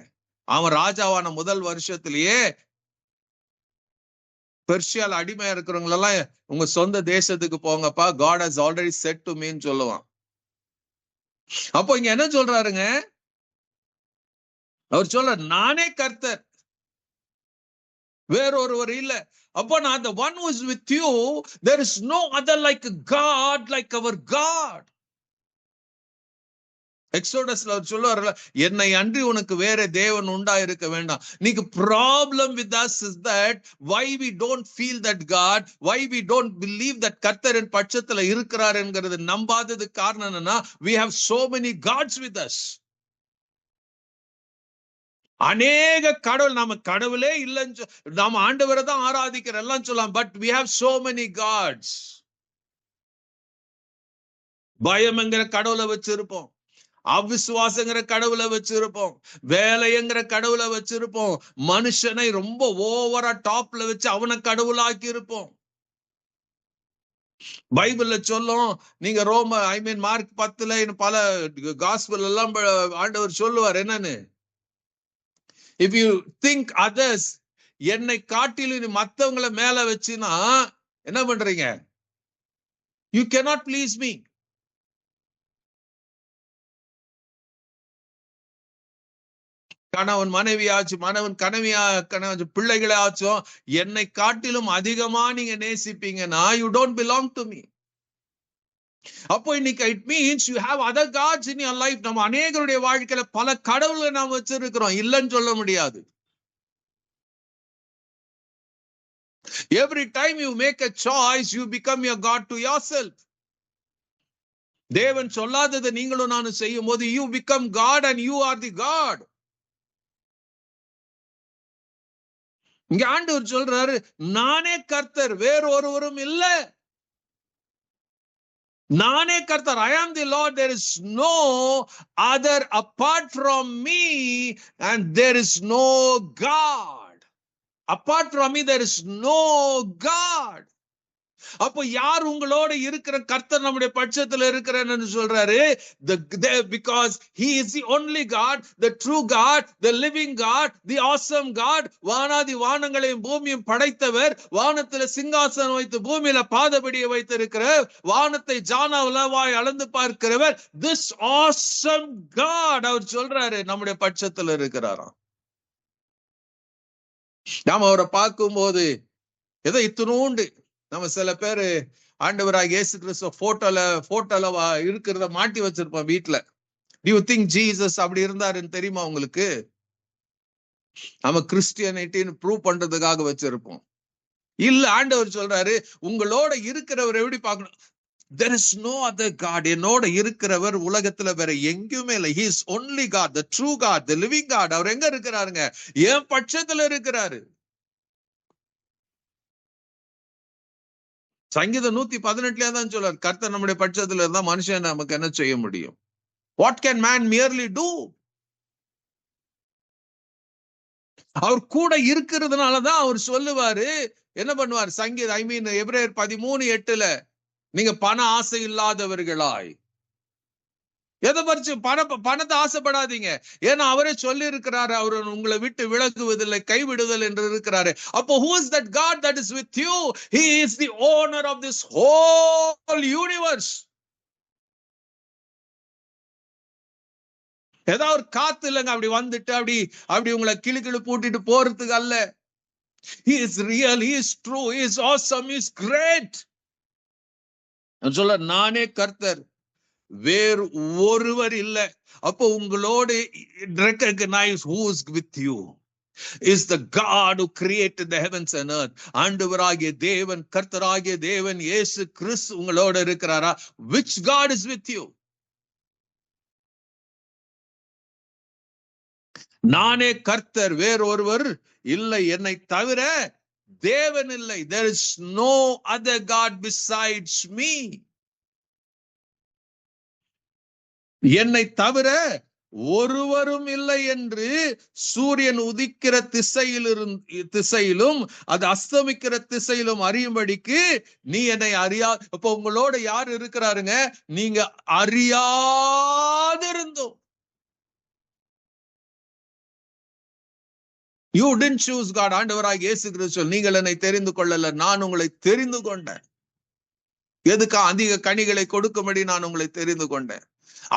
அவன் ராஜாவான முதல் வருஷத்திலேயே பெர்ஷியால அடிமையா இருக்கிறவங்களெல்லாம் உங்க சொந்த தேசத்துக்கு போங்கப்பா, God has already said to me ன்னு சொல்லுவான். அப்போ இங்க என்ன சொல்றாருங்க? அவர் சொல்ற, நானே கர்த்தர், வேறொருவர் இல்ல. அப்போ நான் the one who is with you, there is no other like God, like our God. எக்ஸோடஸ்ல அவர் சொல்லுவார்ல, என்னை அன்றி உனக்கு வேற தேவன் உண்டா இருக்க வேண்டாம். நீங்க problem with us is that why we don't feel that God, why we don't believe that கர்த்தரின் பட்சத்துல இருக்கிறார் என்கிறது நம்பாதது காரணம் என்னன்னா, we have so many gods with us. அநேக கடவுள், நாம கடவுளே இல்லைன்னு, நாம ஆண்டவரை தான் ஆராதிக்கிற எல்லாம் சொல்லலாம். But we have so many gods. பயம்ங்கிற கடவுளை வச்சிருப்போம், அவிசுவாசங்கிற கடவுளை வச்சிருப்போம், வேலைங்கிற கடவுளை வச்சிருப்போம், மனுஷனை ரொம்ப ஓவரா டாப்ல வச்சு அவனை கடவுளாக்கி இருப்போம். பைபிள்ல சொல்லும், நீங்க மார்க் 10ல பல காஸ்பல் எல்லாம் ஆண்டவர் சொல்லுவார் என்னன்னு, if you think others, என்னை காட்டிலும் மத்தவங்களை மேல வச்சுனா என்ன பண்றீங்க? You cannot please me. கணவன் மனைவி ஆச்சு, மனவன் கணவன் பிள்ளைகளை ஆச்சும் என்னை காட்டிலும் அதிகமா நீங்க நேசிப்பீங்கன்னா you don't belong to me. அப்போ இன்னைக்கு it means you have other gods in your life. நம்ம அநேகருடைய வாழ்க்கையில பல கடவுள்களை நாம் வச்சிருக்கிறோம், இல்லைன்னு சொல்ல முடியாது. Every time you make a choice, you become your God to yourself. தேவன் சொல்லாததை நீங்களும் நானும் செய்யும் போது you become God and you are the God. இங்க ஆண்டவர் சொல்றாரு, நானே கர்த்தர், வேறு ஒருவரும் இல்ல. நானே கர்த்தர். I am the Lord, there is no other apart from me and there is no God. Apart from me there is no God. அப்போ யார் உங்களோட இருக்கிற கர்த்தர் நம்முடைய பட்சத்துல இருக்கிறன்னு சொல்றாரு. Because he is the only God, the true God, the living God, the awesome God. வானாதி வானங்களையும் பூமியும் படைத்தவர், வானத்துல சிங்காசனம் வைத்து பூமியில பாதபடியை வைத்திருக்கிற, வானத்தை ஜானாவுலவாய் அளந்து பார்க்கிறவர், this awesome God அவர் சொல்றாரு நம்முடைய பட்சத்துல இருக்கிறாராம். நாம அவரை பார்க்கும்போது ஏதோ இத்தினூண்டு நம்ம சில பேரு ஆண்டவராக இயேசு கிறிஸ்து போட்டோல இருக்கிறத மாட்டி வச்சிருப்போம் வீட்டுல. Do you think Jesus அப்படி இருந்தாருன்னு தெரியுமா உங்களுக்கு? நம்ம கிறிஸ்டியானிட்டின்னு ப்ரூவ் பண்றதுக்காக வச்சிருப்போம். இல்ல, ஆண்டவர் சொல்றாரு உங்களோட இருக்கிறவர் எப்படி பார்க்கணும். There is no other God. என்னோட இருக்கிறவர் உலகத்துல வேற எங்கேயுமே இல்லை. He is only God, the true God, the living God. அவர் எங்க இருக்கிறாருங்க? என் பட்சத்துல இருக்கிறாரு. சங்கீதம் 118 தான் சொல்றார், கர்த்தர் நம்முடைய பட்சத்துல இருந்தா மனுஷன் நமக்கு என்ன செய்ய முடியும்? What can man merely do? அவர் கூட இருக்கிறதுனாலதான் அவர் சொல்லுவாரு, என்ன பண்ணுவார்? சங்கீதம் எபிரேயர் 13:8 நீங்க பண ஆசை இல்லாதவர்களாய். எதை பறிச்சு பணத்தை ஆசைப்படாதீங்க. ஏன்னா அவரே சொல்லி இருக்கிறாரு, அவர் உங்களை விட்டு விலகுவதில்லை, கைவிடுதல் என்று இருக்கிறாரு. அப்போ who is that God that is with you? He is the owner of this whole universe. ஏதாவது ஒரு காத்து இல்லைங்க அப்படி வந்துட்டு அப்படி உங்களை கிளு பூட்டிட்டு போறதுக்கு அல்ல. He is real, he is true, he is awesome, he is great. சொல்ல நானே கர்த்தர், வேறு ஒருவர் இல்லை. அப்போ உங்களோடு recognize who is with you is the God who created the heavens and earth. ஆண்டவராகிய தேவன், கர்த்தராகிய தேவன் இயேசு கிறிஸ்து உங்களோட இருக்கிறாரா? Which God is with you? நானே கர்த்தர், வேறு ஒருவர் இல்லை, என்னை தவிர தேவன் இல்லை. There is no other God besides me. என்னை தவிர ஒருவரும் இல்லை என்று சூரியன் உதிக்கிற திசையிலும் அது அஸ்தமிக்கிற திசையிலும் அறியும்படிக்கு நீ என்னை அப்ப உங்களோட யார் இருக்கிறாருங்க? நீங்க அறியாதிருந்தோம். You didn't choose God. ஆண்டவராக இயேசு கிறிஸ்து நீங்கள் என்னை தெரிந்து கொள்ளல, நான் உங்களை தெரிந்து கொண்டேன். எதுக்கு? அதிக கனிகளை கொடுக்கும்படி நான் உங்களை தெரிந்து கொண்டேன்.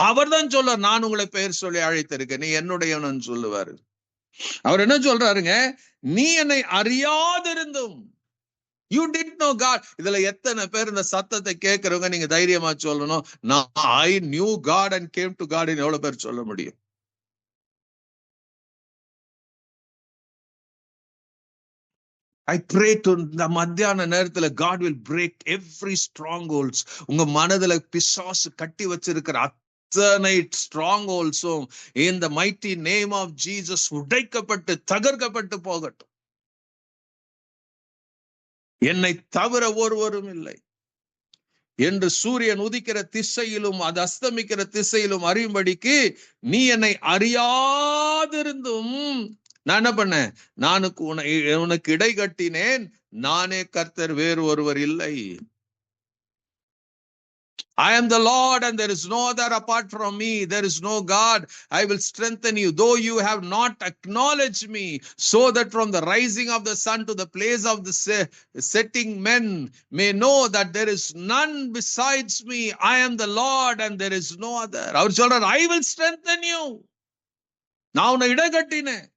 அவர் தான் சொல்ல, நான் உங்களை பெயர் சொல்லி அழைத்திருக்கேன், நீ என்னுடையவன் சொல்லுவாரு. அவர் என்ன சொல்றாருங்க? நீ என்னை அறியாதிருந்தும். You didn't know God. இதுல எத்தனை பேர் இந்த சத்தத்தை கேட்கிறவங்க நீங்க தைரியமா சொல்லணும், நான் I knew God and came to God. எவ்வளவு பேர் சொல்ல முடியும்? I pray to இந்த மத்தியான நேரத்துல God will break every strongholds. உங்க மனதுல பிசாசு கட்டி வச்சிருக்கிற அத்தனை strongholdsம் in the mighty name of Jesus உடைக்கப்பட்டு தகர்க்கப்பட்டு போகட்டும். என்னை தவிர ஒருவரும் இல்லை என்று சூரியன் உதிக்கிற திசையிலும் அது அஸ்தமிக்கிற திசையிலும் அறியும்படிக்கு நீ என்னை அறியாதிருந்தும் நான் என்ன பண்ணேன்? உனக்கு இடை கட்டினேன், நானே கர்த்தர், வேறு ஒருவர் இல்லை. I am the Lord, and there is no other apart from me. There is no God. I will strengthen you, though you have not acknowledged me, so that from the rising of the sun to the place of the setting, men may know that there is none besides me. I am the Lord, and there is no other. அவர் சொல்றார், I will strengthen you. நான் உன்னை இடகட்டினேன்.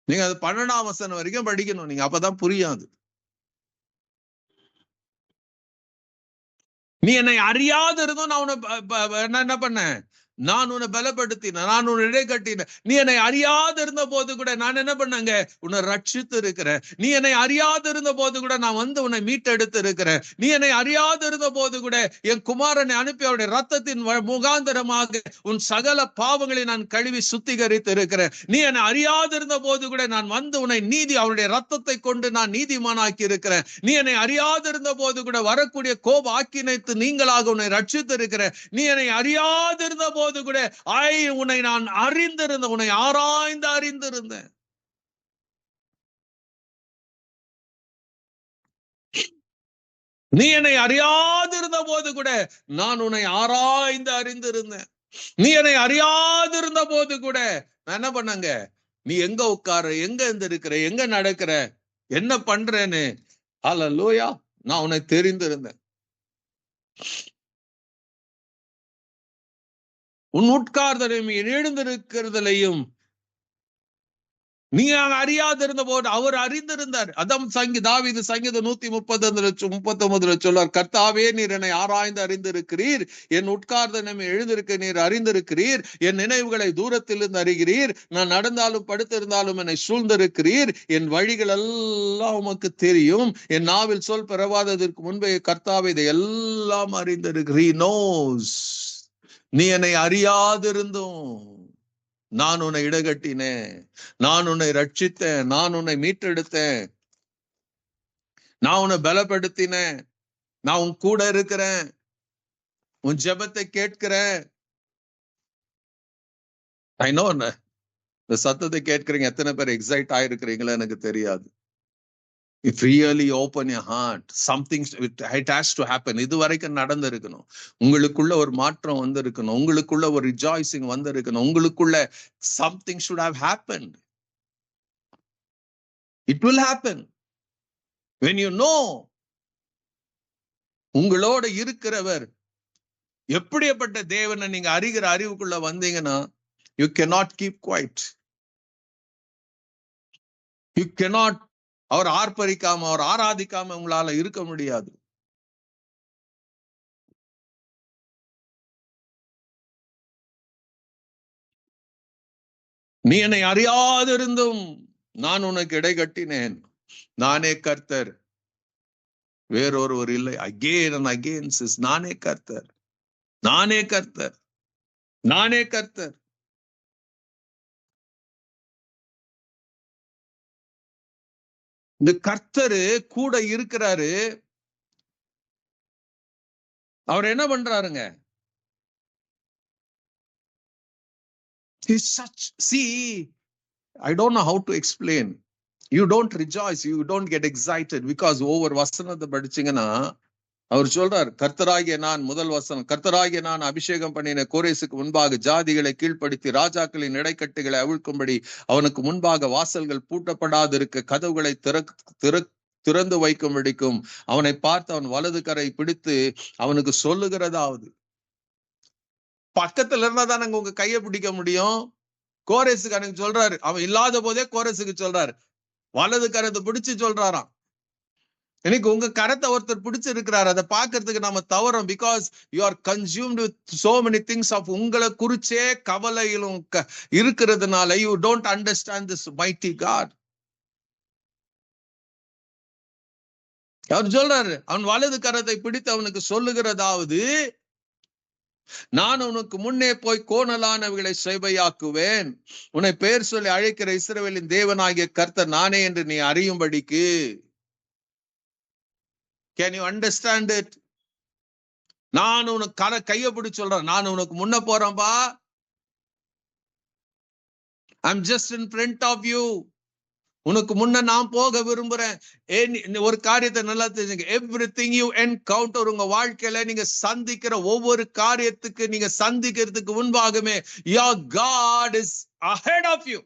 நீங்க அது 12ஆம் வசனம் வரைக்கும் படிக்கணும். நீங்க அப்பதான் புரியாது. நீ என்னை அறியாது இருந்தும் நான் உன்னை என்ன பண்ணேன்? நான் உன்னை பலப்படுத்தினேன், நான் உன்னை இடை கட்டினேன். நீ என்னை அறியாது இருந்த போது கூட நான் என்ன பண்ணங்க? உன்னை ரட்சித்து இருக்கிறேன். நீ என்னை அறியாது இருந்த போது கூட நான் வந்து உன்னை மீட்டெடுத்து இருக்கிறேன். நீ என்னை அறியாது இருந்த போது கூட என் குமாரனை அனுப்பி அவருடைய ரத்தத்தின் முகாந்தரமாக உன் சகல பாவங்களை நான் கழுவி சுத்திகரித்து இருக்கிறேன். நீ என்னை அறியாது இருந்த போது கூட நான் வந்து உன்னை அவருடைய ரத்தத்தை கொண்டு நான் நீதிமானாக்கி இருக்கிறேன். நீ என்னை அறியாது இருந்த போது கூட வரக்கூடிய கோப ஆக்கினைத்து நீங்களாக உன்னை ரட்சித்து இருக்கிறேன். நீ என்னை அறியாது இருந்த போது கூட உன்னை நான் அறிந்திருந்தேன், உன்னை ஆராய்ந்து அறிந்திருந்தேன். நீ என்னை அறியாதிருந்த போது கூட நான் உன்னை ஆராய்ந்து அறிந்திருந்தேன். நீ என்னை அறியாதிருந்த போது கூட நான் என்ன பண்ணங்க? நீ எங்க உட்கார, எங்க இருக்கிற, எங்க நடக்கிற, என்ன பண்றேன்னு அல்லேலூயா நான் உன்னை தெரிந்திருந்தேன். உன் உட்கார்தலையும் எழுந்திருக்கிறதுலையும் நீ அறியாதிருந்த போது அவர் அறிந்திருந்தார். அதான் தாவீது சங்கீதம் 139 சொல்லார், கர்த்தாவே நீர் என்னை ஆராய்ந்து அறிந்திருக்கிறீர், என் உட்கார்தனம் எழுந்திருக்க நீர் அறிந்திருக்கிறீர், என் நினைவுகளை தூரத்திலிருந்து அறிகிறீர், நான் நடந்தாலும் படுத்திருந்தாலும் என்னை சூழ்ந்திருக்கிறீர், என் வழிகள் எல்லாம் உமக்கு தெரியும், என் நாவில் சொல் பெறவாததற்கு முன்பே கர்த்தாவே இதை எல்லாம் அறிந்திருக்கிறீர். நோஸ், நீ என்னை அறியாதிருந்தும் நான் உன்னை இடகட்டினேன், நான் உன்னை ரட்சித்தேன், நான் உன்னை மீட்டெடுத்தேன், நான் உன்னை பலப்படுத்தினேன், நான் உன் கூட இருக்கிறேன், உன் ஜெபத்தை கேட்கிறேன். ஐ நோ, இந்த சத்தத்தை கேட்கிறீங்க எத்தனை பேர் எக்ஸைட் ஆயிருக்கிறீங்களா எனக்கு தெரியாது. If really open your heart, something it has to happen. இது வரைக்கும் நடந்திருக்கணும். உங்களுக்குள்ள ஒரு மாற்றம் வந்திருக்கணும், உங்களுக்குள்ள ஒரு rejoicing வந்திருக்கணும், உங்களுக்குள்ள something should have happened. It will happen when you know உங்களோட இருக்கிறவர் எப்படிப்பட்ட தேவனை நீங்க அறிகிற அறிவுக்குள்ள வந்தீங்கன்னா you cannot keep quiet. You cannot அவர் ஆர்ப்பரிக்காம அவர் ஆராதிக்காம உங்களால இருக்க முடியாது. நீ என்னை அறியாதிருந்தும் நான் உனக்கு இடை கட்டினேன், நானே கர்த்தர், வேறொருவர் இல்லை. அகேன் அண்ட் அகேன் சிஸ், நானே கர்த்தர், நானே கர்த்தர், நானே கர்த்தர். இந்த கர்த்தரு கூட இருக்கிறாரு. அவர் என்ன பண்றாருங்க? See, I don't know how to explain. You don't rejoice, you don't get excited because over வசனத்தை படிச்சீங்கன்னா அவர் சொல்றார், கர்த்தராகிய நான், முதல் வசனம், கர்த்தராகிய நான் அபிஷேகம் பண்ணின கோரேசுக்கு முன்பாக ஜாதிகளை கீழ்ப்படுத்தி ராஜாக்களின் இடைக்கட்டுகளை அவிழ்க்கும்படி அவனுக்கு முன்பாக வாசல்கள் பூட்டப்படாதிருக்க கதவுகளை திறந்து வைக்கும்படிக்கும் அவனை பார்த்து அவன் வலது கரை பிடித்து அவனுக்கு சொல்லுகிறதாவது. பக்கத்துல இருந்தா தானங்க உங்க கையை பிடிக்க முடியும். கோரேசுக்கு அன்னைக்கு சொல்றாரு, அவன் இல்லாத போதே கோரேசுக்கு சொல்றாரு, வலது கரத்தை பிடிச்சு சொல்றாராம். எனக்கு உங்க கரத்தை ஒருத்தர் பிடிச்சிருக்கிறார், அதை பாக்குறதுக்கு நாம தவறோம். Because you are consumed with so many things of உங்களை குறிச்சே கவலையிலும் இருக்கிறதுனால you don't understand this mighty God. அவர் சொல்றாரு, அவன் வலது கரத்தை பிடித்து அவனுக்கு சொல்லுகிறதாவது, நான் உனக்கு முன்னே போய் கோணலானவைகளை செவையாக்குவேன், உன்னை பேர் சொல்லி அழைக்கிற இஸ்ரவேலின் தேவனாகிய கர்த்தர் நானே என்று நீ அறியும்படிக்கு. Can you understand it? நான் உனக்கு கையை பிடிச்சு சொல்றேன், நான் உனக்கு முன்ன போறேன்பா. I'm just in front of you. உனக்கு முன்ன நான் போக விரும்புறேன். ஒரு காரியத்தை நல்லா தெரிஞ்சுங்க. எவ்ரிதிங் யூ என்கவுண்டர், உங்க வாழ்க்கையில நீங்க சந்திக்கிற ஒவ்வொரு காரியத்துக்கு நீங்க சந்திக்கிறதுக்கு முன்பாகவே your God is ahead of you.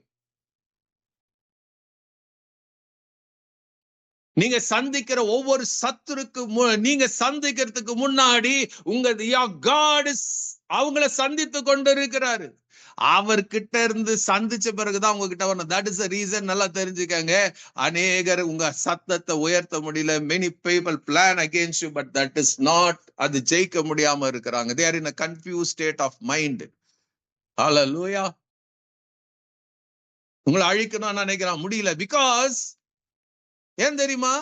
நீங்க சந்திக்கிற ஒவ்வொரு சத்துருக்கு நீங்க சந்திக்கிறதுக்கு முன்னாடி உங்க your God is அவங்கள சந்தித்து கொண்டு இருக்கிறாரு. அவர்கிட்ட இருந்து சந்திச்ச பிறகுதான் உங்ககிட்ட வரணும். That is reason. நல்லா தெரிஞ்சுக்கங்க. அநேகர் உங்க சத்தத்தை உயர்த்த முடியல. many people plan against you, but that is not, அது ஜெயிக்க முடியாம இருக்கிறாங்க. they are in a confused state of mind. hallelujah. உங்களை அழிக்கணும்னு நினைக்கிறான், முடியல. பிகாஸ் ஏன் தெரியுமா?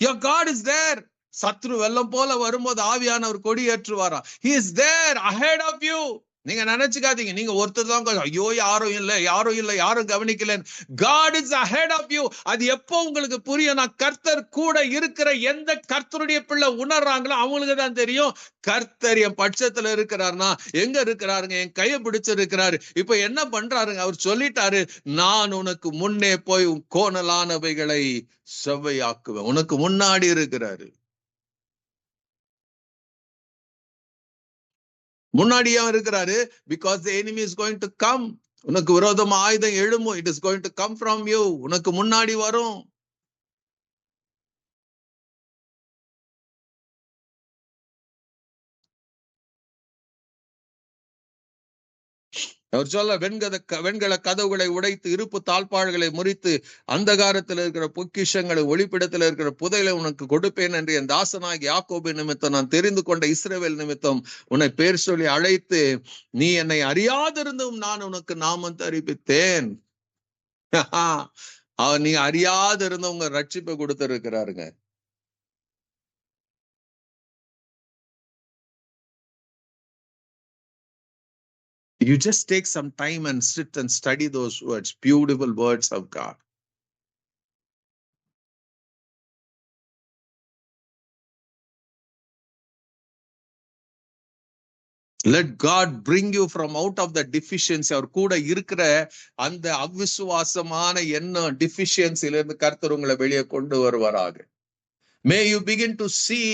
your God is there. சத்ரு வெள்ளம் போல வரும்போது ஆவியானவர் கொடி ஏற்றுவாரா. he is there ahead of you. நீங்க நினைச்சுக்காதீங்க நீங்க ஒருத்தர் தான், ஐயோ யாரும் இல்ல யாரும் கவனிக்கல. God is ahead of you. அது எப்போ உங்களுக்கு புரியும்? நான் கர்த்தர் கூட இருக்கிற எந்த கர்த்தருடைய பிள்ளை உணர்றாங்களோ அவங்களுக்கு தான் தெரியும் கர்த்தர் என் பட்சத்துல இருக்கிறாருன்னா. எங்க இருக்கிறாருங்க? என் கையை பிடிச்சிருக்கிறாரு. இப்ப என்ன பண்றாருங்க? அவர் சொல்லிட்டாரு, நான் உனக்கு முன்னே போய் கோணலானவைகளை செவ்வையாக்குவேன். உனக்கு முன்னாடி இருக்கிறாரு. முன்னாடியே இருக்கிறாரு. because the enemy is going to come. உனக்கு விரோதமா ஆயுதம் எழும்பும். it is going to come from you. உனக்கு முன்னாடி வரும். அவர் சொல்ல, வெண்கல கதவுகளை உடைத்து இருப்பு தாழ்பாள்களை முறித்து அந்தகாரத்தில் இருக்கிற பொக்கிஷங்களை ஒளிப்பிடத்தில் இருக்கிற புதையலை உனக்கு கொடுப்பேன் என்று என் தாசனாகி யாக்கோபு நிமித்தம் நான் தெரிந்து கொண்ட இஸ்ரவேல் நிமித்தம் உன்னை பேர் சொல்லி அழைத்து நீ என்னை அறியாதிருந்தும் நான் உனக்கு நாமம் தெரிவித்தேன். நீ அறியாதிருந்தவங்க ரட்சிப்பை கொடுத்திருக்கிறாருங்க. You just take some time and sit and study those words, beautiful words of God. Let God bring you from out of the deficiency. அவர் கூட இருக்கிற அந்த அவிசுவாசமான என்ன டிஃபிஷியன்சில இருந்து கர்த்தர் உங்களை வெளியே கொண்டு வருவாராக. May you begin to see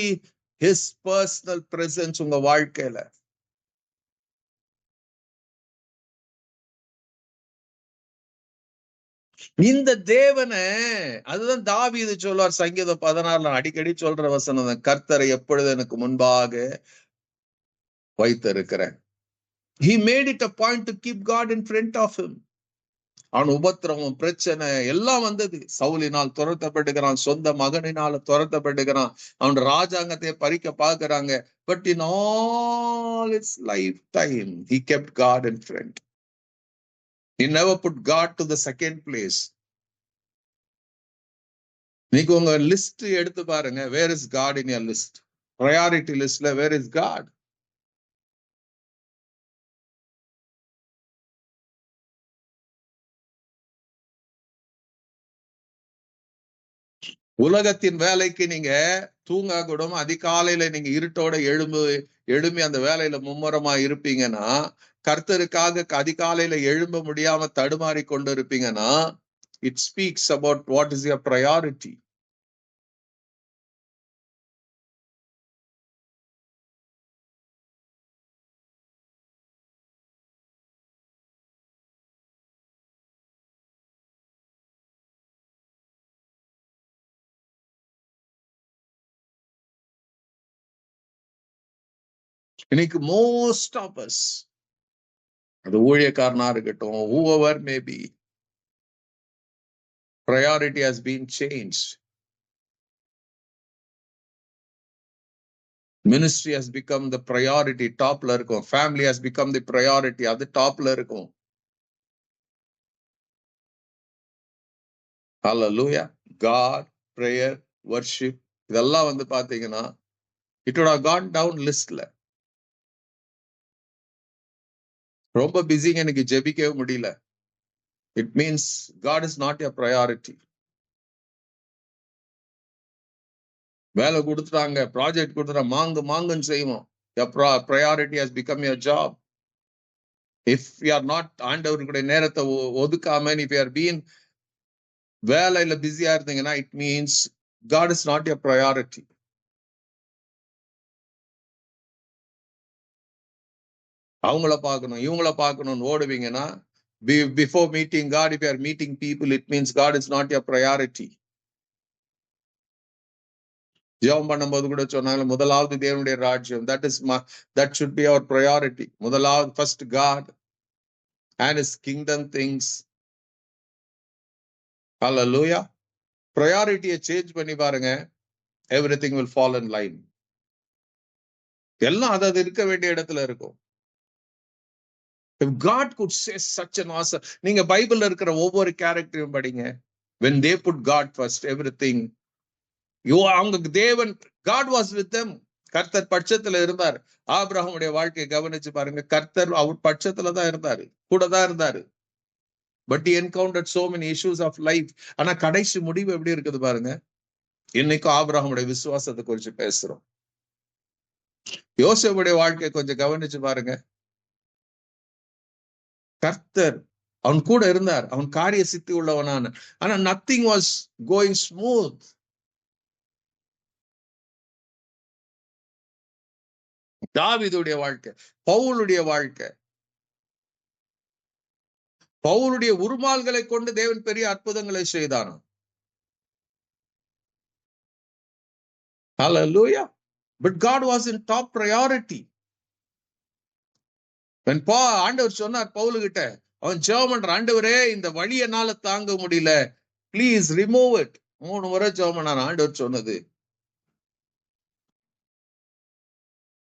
his personal presence உங்க வாழ்க்கையில. இந்த தேவனை, அதுதான் தாவீது சொல்வார் சங்கீதம் 16 அடிக்கடி சொல்ற வசனம், கர்த்தரை எப்பொழுது எனக்கு முன்பாக வைத்திருக்கிறேன். He made it a point to keep God in front of him. அவன் உபத்திரவம் பிரச்சனை எல்லாம் வந்தது. சவுலினால் துரத்தப்படுகிறான், சொந்த மகனினால துரத்தப்படுகிறான், அவன் ராஜாங்கத்தை பறிக்க பார்க்கிறாங்க. But in all its lifetime he kept God in front. He never put God to the second place. நீங்க உங்க லிஸ்ட் எடுத்து பாருங்க. Where is God in your list? Priority listல where is God? உலகத்தின் வேலைக்கு நீங்க தூங்கா கூட அதிகாலையில நீங்க இருட்டோட எழும்பி அந்த வேலையில மும்முரமா இருப்பீங்கன்னா, கர்த்தருக்காக அதிகாலையில எழும்ப முடியாம தடுமாறி கொண்டு இருப்பீங்கன்னா, it speaks about what is your priority. இன்னைக்கு most of us, அது ஊழியக்காரனா இருக்கட்டும், whoever may be, priority has been changed. Ministry has become the priority, topல இருக்கும். Family has become the priority, அது topல இருக்கும். Hallelujah. God, prayer, worship, இதெல்லாம் வந்து பாத்தீங்கன்னா it would have gone down listல. ரொம்ப பிஸிங்க, எனக்கு ஜெபிக்கவே முடியல. It means God is not your priority. வேலை கொடுத்துட்டாங்க, ப்ராஜெக்ட் கொடுத்துட்டாங்க, மாங்குன்னு செய்வோம். Your priority has become your job. If you are not ஆண்டவருடைய நேரத்தை ஒதுக்காம, if you are being வேலையில பிஸியா இருந்தீங்கன்னா it means God is not your priority. அவங்கள பார்க்கணும் இவங்கள பார்க்கணும்னு ஓடுவீங்கன்னா before meeting God, if you are meeting people, it means God is not your priority. ஜெபம் பண்ணும்போது கூட சொன்னாங்க முதலாவது தேவனுடைய ராஜ்யம், that should be our priority. முதலாவது first God and his kingdom things. Hallelujah. priority-யை சேஞ்ச் பண்ணி பாருங்க, everything will fall in line. எல்லாம் அது இருக்க வேண்டிய இடத்துல இருக்கும். If God could say such an awesome, நீங்க பைபிள்ல இருக்கிற ஒவ்வொரு கேரக்டரையும் படிங்க. When they put God first, everything. அவங்க தேவன், God was with them. கர்த்தர் பட்சத்துல இருந்தார். ஆபிரகாமுடைய வாழ்க்கையை கவனிச்சு பாருங்க, கர்த்தர் அவர் பட்சத்துல தான் இருந்தாரு, கூட தான் இருந்தாரு. But he encountered so many issues of life. ஆனா கடைசி முடிவு எப்படி இருக்குது பாருங்க. இன்னைக்கும் ஆபிரகாமுடைய விசுவாசத்தை குறிச்சு பேசுறோம். யோசேப்புடைய வாழ்க்கையை கொஞ்சம் கவனிச்சு பாருங்க. கர்த்தர் அவன் கூட இருந்தார், அவன் காரிய சித்தி உள்ளவனான. ஆனா nothing was going smooth. தாவீதுடைய வாழ்க்கை, பவுலுடைய வாழ்க்கை, பவுலுடைய உருமால்களை கொண்டு தேவன் பெரிய அற்புதங்களை செய்தானோ. Hallelujah. But God was in top priority. when ஆண்டவர் சொன்னார் பவுலு கிட்ட, அவன் ஜெபம் பண்றான், ஆண்டவரே இந்த வழி என்னால தாங்க முடியல, ப்ளீஸ் ரிமூவ் இட். 3 முறை ஜெபம் பண்ணான். ஆண்டவர் சொன்னது,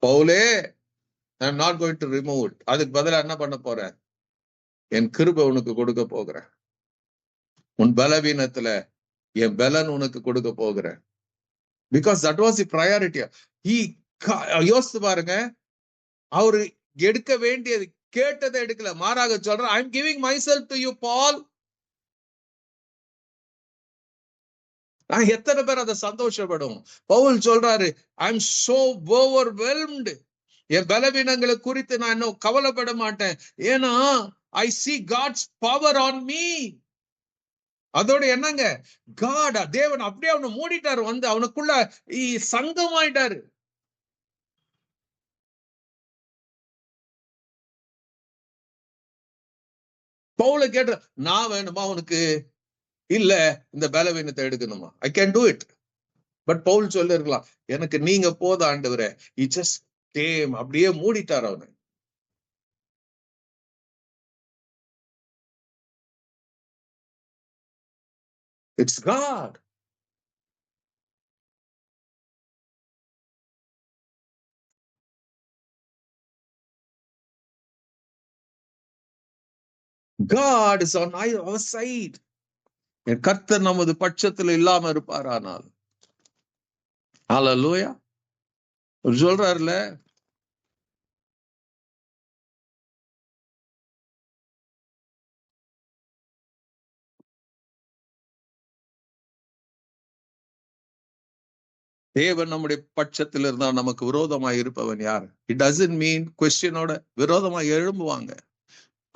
பவுலே I am not going to remove it. அதுக்கு பதிலா என்ன பண்ண போறேன், என் கிருபை உனக்கு கொடுக்க போகிறேன். உன் பலவீனத்துல என் பலன் உனக்கு கொடுக்க போகிறேன். Because that was the priority. யோசித்து பாருங்க, அவரு எடுக்க வேண்டியது கேட்டதை எடுக்கல, மாறாக சொல்ற, I am giving myself to you, Paul. நான் எத்தனை பேர் அதை சந்தோஷப்படும். பவுல் சொல்றாரு, I am so overwhelmed. என் பலவீனங்களை குறித்து நான் இன்னும் கவலைப்பட மாட்டேன், ஏன்னா I see God's power on me. அதோட என்னங்க, God, தேவன் அப்படியே அவனை மூடிட்டாரு, வந்து அவனுக்குள்ள சங்கமாயிட்டாரு. பவுல கேட்ட, நான் வேணுமா உனக்கு, இல்ல இந்த பலவீனத்தை எடுக்கணுமா, I can do it. But Paul சொல்ல இருக்கலாம், எனக்கு நீங்க போத ஆண்டவரே. He just came, அப்படியே மூடிட்டார் அவனை. It's God. God is on our side. என் கர்த்தர் நமது பட்சத்துல இல்லாம இருப்பாரானால். ஹல்லேலூயா. சொல்றாருல, தேவன் நம்முடைய பட்சத்தில் இருந்தா நமக்கு விரோதமாய் இருப்பவன் யார்? இட் டசன்ட் மீன் குவெஸ்டினோட விரோதமாய் எழும்புவாங்க.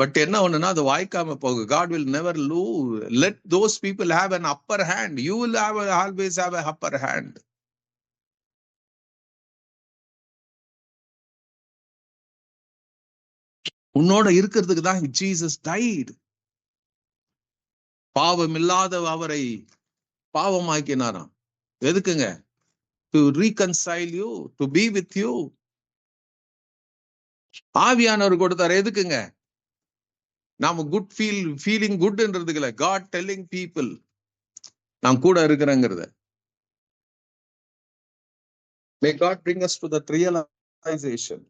பட் என்ன ஒண்ணுன்னா, அது வாய்க்காம போகு. God will never let those people have an upper hand. You will always have a upper hand. உன்னோட இருக்கிறதுக்கு தான் Jesus died. பாவம் இல்லாத அவரை பாவமாக்கினாராம். எதுக்குங்க? To reconcile you, to be with you. ஆவியானவர் கொடுத்தாரு, எதுக்குங்க? நாம ஃபீலிங் குட்ன்றதுக்கு இல்ல, God telling people நான் கூட இருக்கிறேங்கிறத. May God bring us to that realization.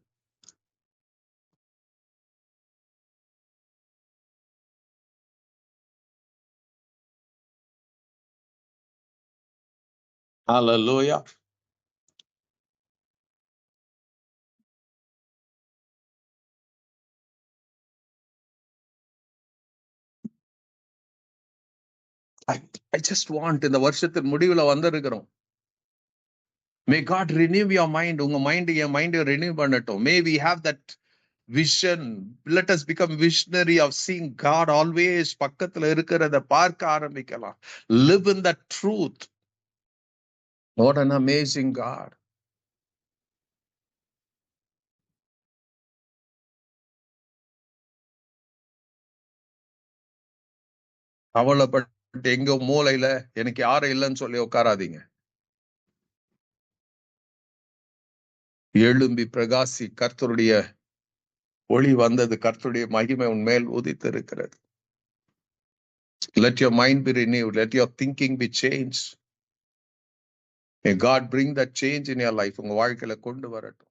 Hallelujah. I just want, இந்த வருஷத்தின் முடிவுல வந்திருக்கிறோம். May God renew your mind. உங்க மைண்ட் என் மைண்ட் renew பண்ணட்டும். May we have that vision. Let us become visionary of seeing God always பக்கத்துல இருக்கிறத பார்க்க ஆரம்பிக்கலாம். Live in that truth. What an amazing God. கவலைப்பட்டு எங்க மூலையில எனக்கு யாரும் இல்லைன்னு சொல்லி உட்காராதீங்க. எழும்பி பிரகாசி, கர்த்தருடைய ஒளி வந்தது, கர்த்தருடைய மகிமை உன் மேல் உதித்து இருக்கிறது. Let your mind be renewed. Let your thinking be changed. May God bring that change in your life. உங்க வாழ்க்கையில கொண்டு வரட்டும்.